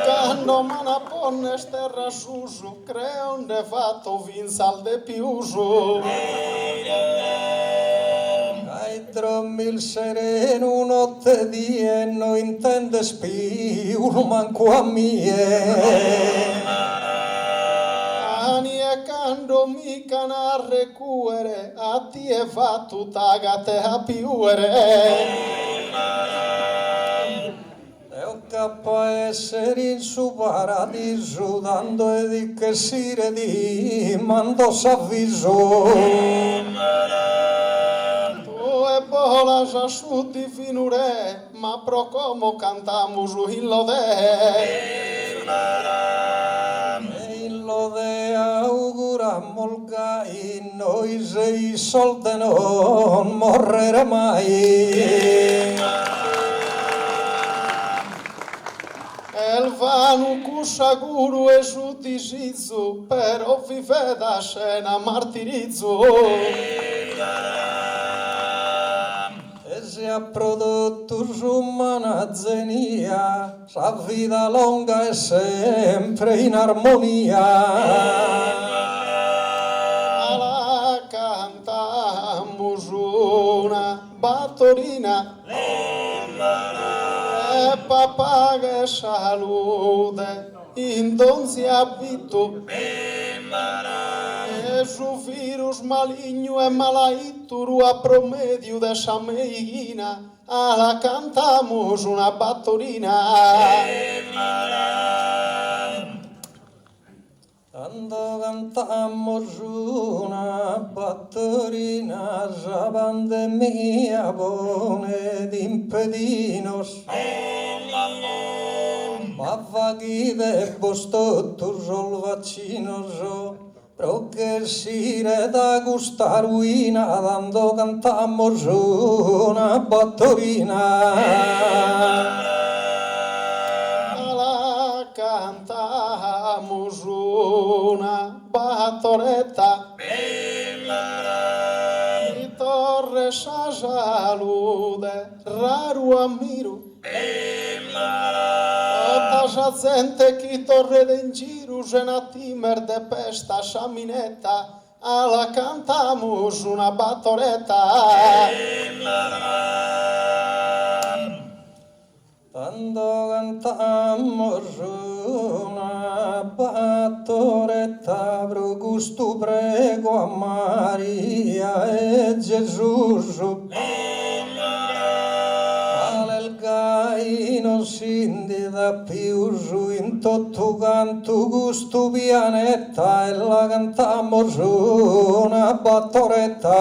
S1: quando mana ponne sterra susu creo de fatto vinsal de piusu
S2: ai dormi il sereno notte di e non intende spiu manco a mie
S1: e quando mi canarre cuere a ti e va tutta gate a piuere
S2: e ho cappa essere in su paradiso dando e di che sire di mando s'avviso
S1: tu e bola già su di finure ma pro como cantamus in lode
S2: de auguramo il gai noi sei solde non morrere mai
S1: el vanu cusaguru e su disizu però vive da scena martirizzu
S2: e si è prodotto su manazzenia sa vita lunga e sempre in armonia
S1: alla cantamus una battorina e papà che salute in don si abitto e su virus maligno e malaituru a promedio de sa meigina alla cantamus una battorina
S2: quando cantamos una battorina sa pandemia pone d'impedinos ma vaghi de bostotto sol vaccino so però che sire da gusta ruina quando cantamos una battorina
S1: alla cantamus una battoretta di torre sa salude raro ammiro tutta sa gente chi torre d'in giro se na timer de pesta sa minetta alla cantamus una battoretta
S2: quando cantamos una battoretta pro gusto prego a Maria e Gesù il gai non si da più su in tutto canto gusto pianetta e la cantamos una battoretta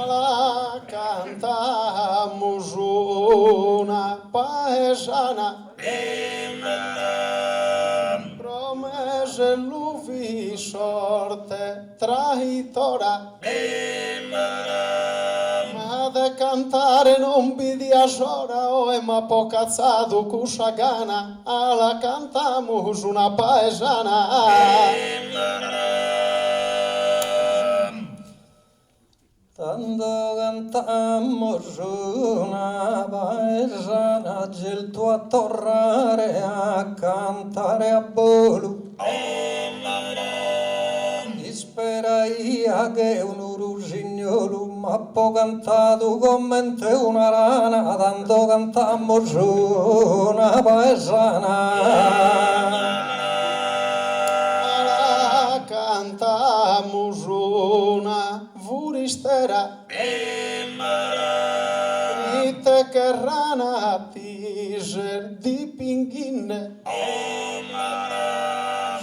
S1: la cantamus una paesana promese l'uvi sorte trahitora ma de cantare non vidi a sora o e ma po cazzato cuscia gana alla cantamus una paesana
S2: quando cantamos una paesana gelto a tornare a cantare a bolu speraia che un rusignolo ma po cantato come una rana quando cantamos una paesana
S1: cantamus una furistera rite che rana tiser di pinghinne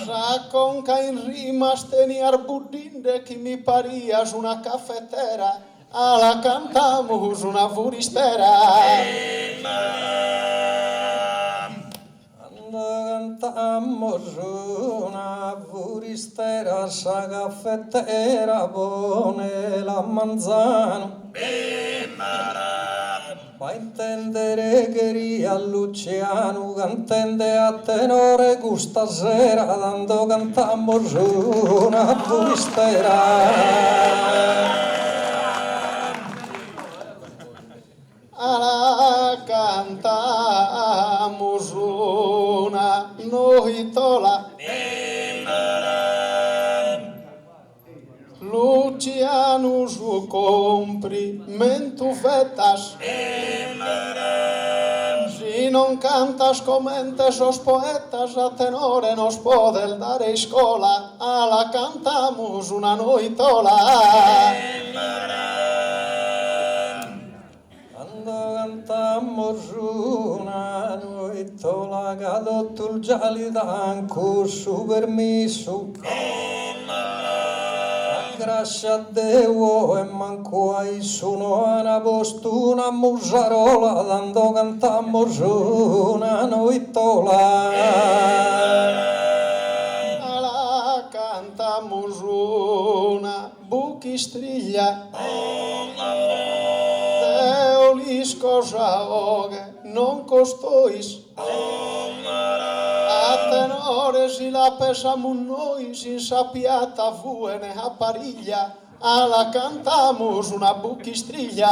S1: sa conca in rimas teniar budinde che mi parias una caffettera alla cantamos una furistera.
S2: Cantamos una furistera, sagaffettera, pone la manzano. Ma intendere che ria Luciano, cantende a tenore questa sera, dando cantamos una furistera.
S1: Alla cantamos una noitola. Luciano su compri mentufetas. Si non cantas comentes os poetas, a tenore nos poder dare escola. Alla cantamos una noitola.
S2: Cantamos una noitola, cadotto il giallidanco su permesso. Grazie a Dio e manco ai sono una postuna musarola, dando cantamos una noitola.
S1: Alla cantamos una buchistriglia. Cosa non costois. A tenore si la pesamo noi, si sapiata vuene a pariglia, alla cantamos una buchistriglia.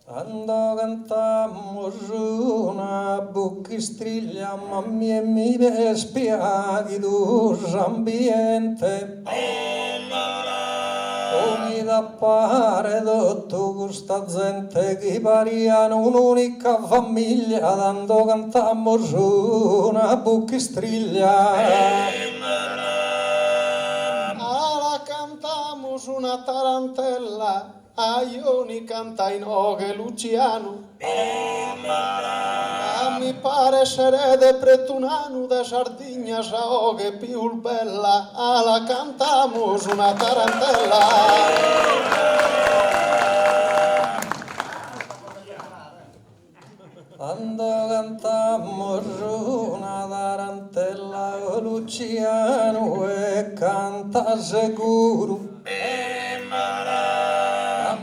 S2: Quando cantamos una buchistriglia, mamma e mi despiaghi d'ambiente. Mi da pare tutto questa gente che pariano un'unica famiglia, dando cantamos una buchistriglia.
S1: Alla cantamos una tarantella, a Ioni canta in oghe Luciano. Mi pare serede pretunano de Sardigna sa oghe più bella, alla cantamos una tarantella.
S2: Quando cantamos una tarantella, Luciano e canta sicuro.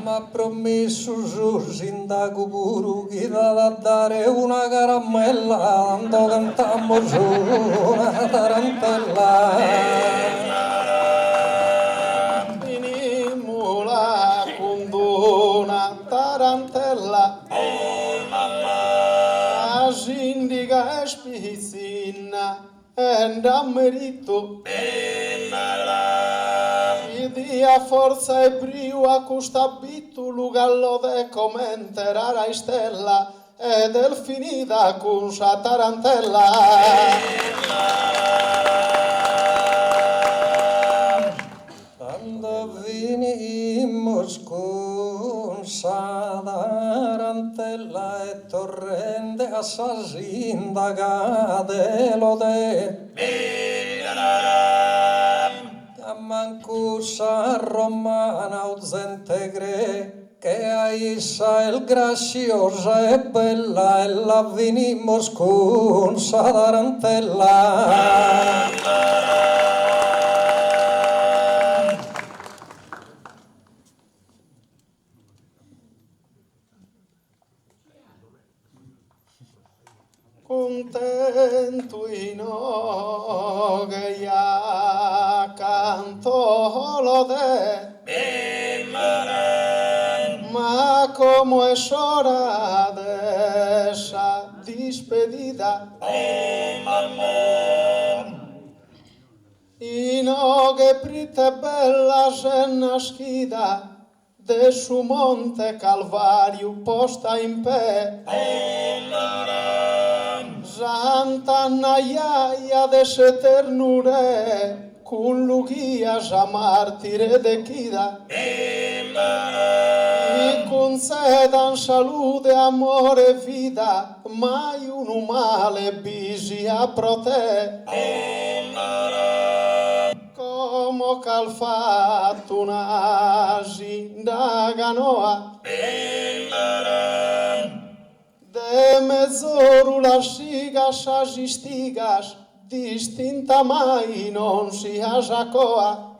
S2: Ma promesso su sindaco puro che da dare una caramella, quando cantamos una tarantella.
S1: Finimula con una tarantella. La sindica è spizzina e da merito. Dia forza e brio a custa bitu lugallo de commenterara stella e del finita con sa tarantella.
S2: Quando venimos con sa tarantella e torrente a sa sindaca dello de manco sa romana o gente gre che a issa el graziosa e bella e la venimos con sa tarantella.
S1: Contento in oghe ya canto lo de. Ma como es hora de esa despedida, in oghe prite bella se nascida, de su monte Calvario posta in pe. Santa Naiaia de se ternure, con lugias a martire de chida. Mi concedan salute, amore e vita, mai un male bisi a pro te. Come mo cal fatto un'asi da canoa de mezzoru las sigas asistigas distinta mai non si asacoa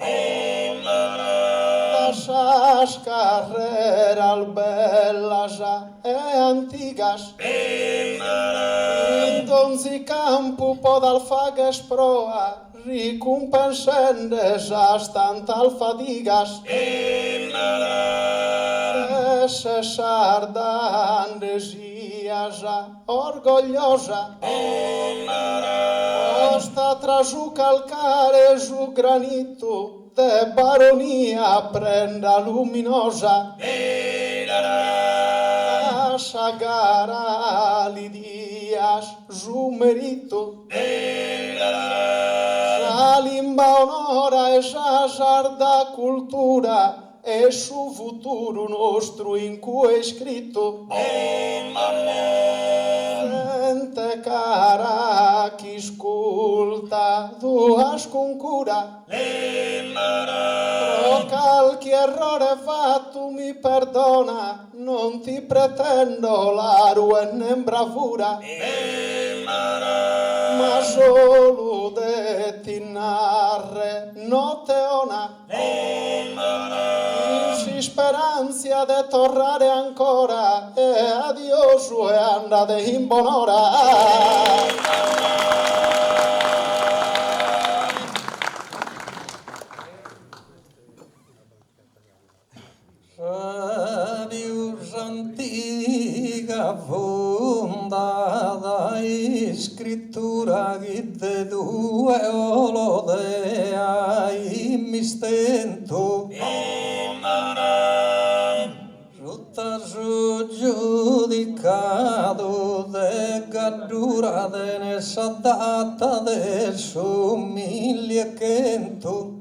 S1: las carreras bellas e antigas Donzi campo podal fagues proa, recompensendes as tantal fadigas. Ese sardan desiasa orgulhosa, posta tras o calcare o granito de baronia prenda luminosa. Sagara lidias zumerito Salimba onora esa sarda cultura e su futuro nostro in cui è scritto gente cara chi ascolta duas con cura pro qualche errore fatto mi perdona non ti pretendo l'aro e nem bravura ma solo de ti narre notte ona si speranza de tornare ancora e adios e andate in buon'ora.
S2: Sabius antiga fondada scrittura che due olodea mistento Rutta su giudicato de gaddura de nessa data de su mille cento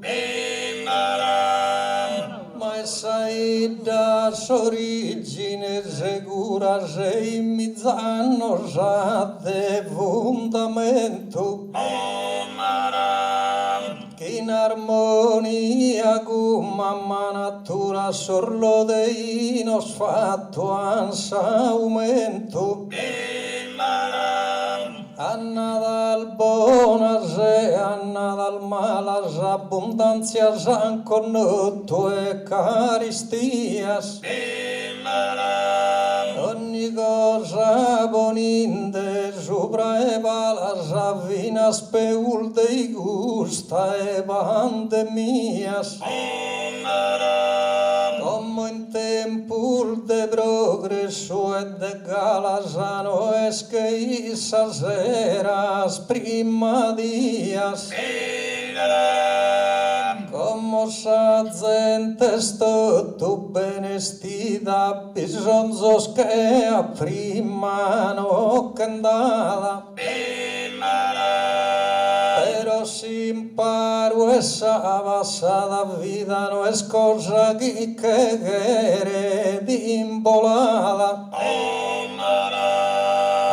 S2: ma saida origine segura sei mizzano già de fondamento che in armonia con mamma natura sorlo dei nos fatto ansa aumento Anna dal bonas e anna dal malas abbondanzias anconnotto e caristias ogni cosa boninde sopra e balas avinas peul dei gusta e pandemias como in tempul de progresso e de galasano es que isas eras primadias como sa gente tutto benestida bisonzos che a prima no candada pero sin paro esa basada vida no es cosa que quere d'imbolada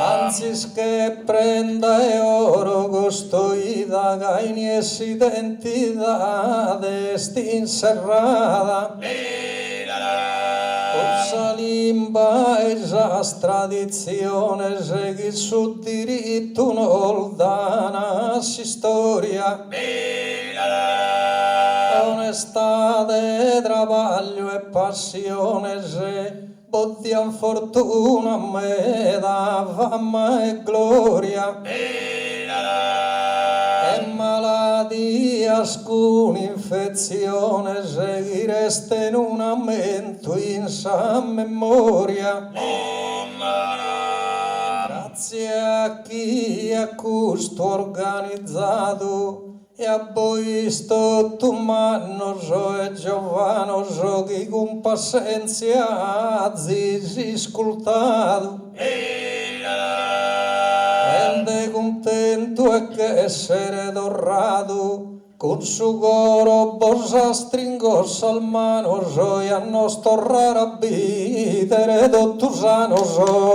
S2: anzi che prenda e oro gusto y da gaini es identidade encerrada Usa limba esas tradiciones e su diritto non danas historia onestà de trabalho e passiones podiam fortuna me da fama e gloria e maladias con infezione seguireste in un aumento in sa memoria grazie a chi a questo organizzato e a voi sto tu mannoso e giovanoso che con pazienza azzisi ascoltato rende contento e che essere dorrato con su coro bosa stringossa al manoso e a nostro rara bitere dottusanoso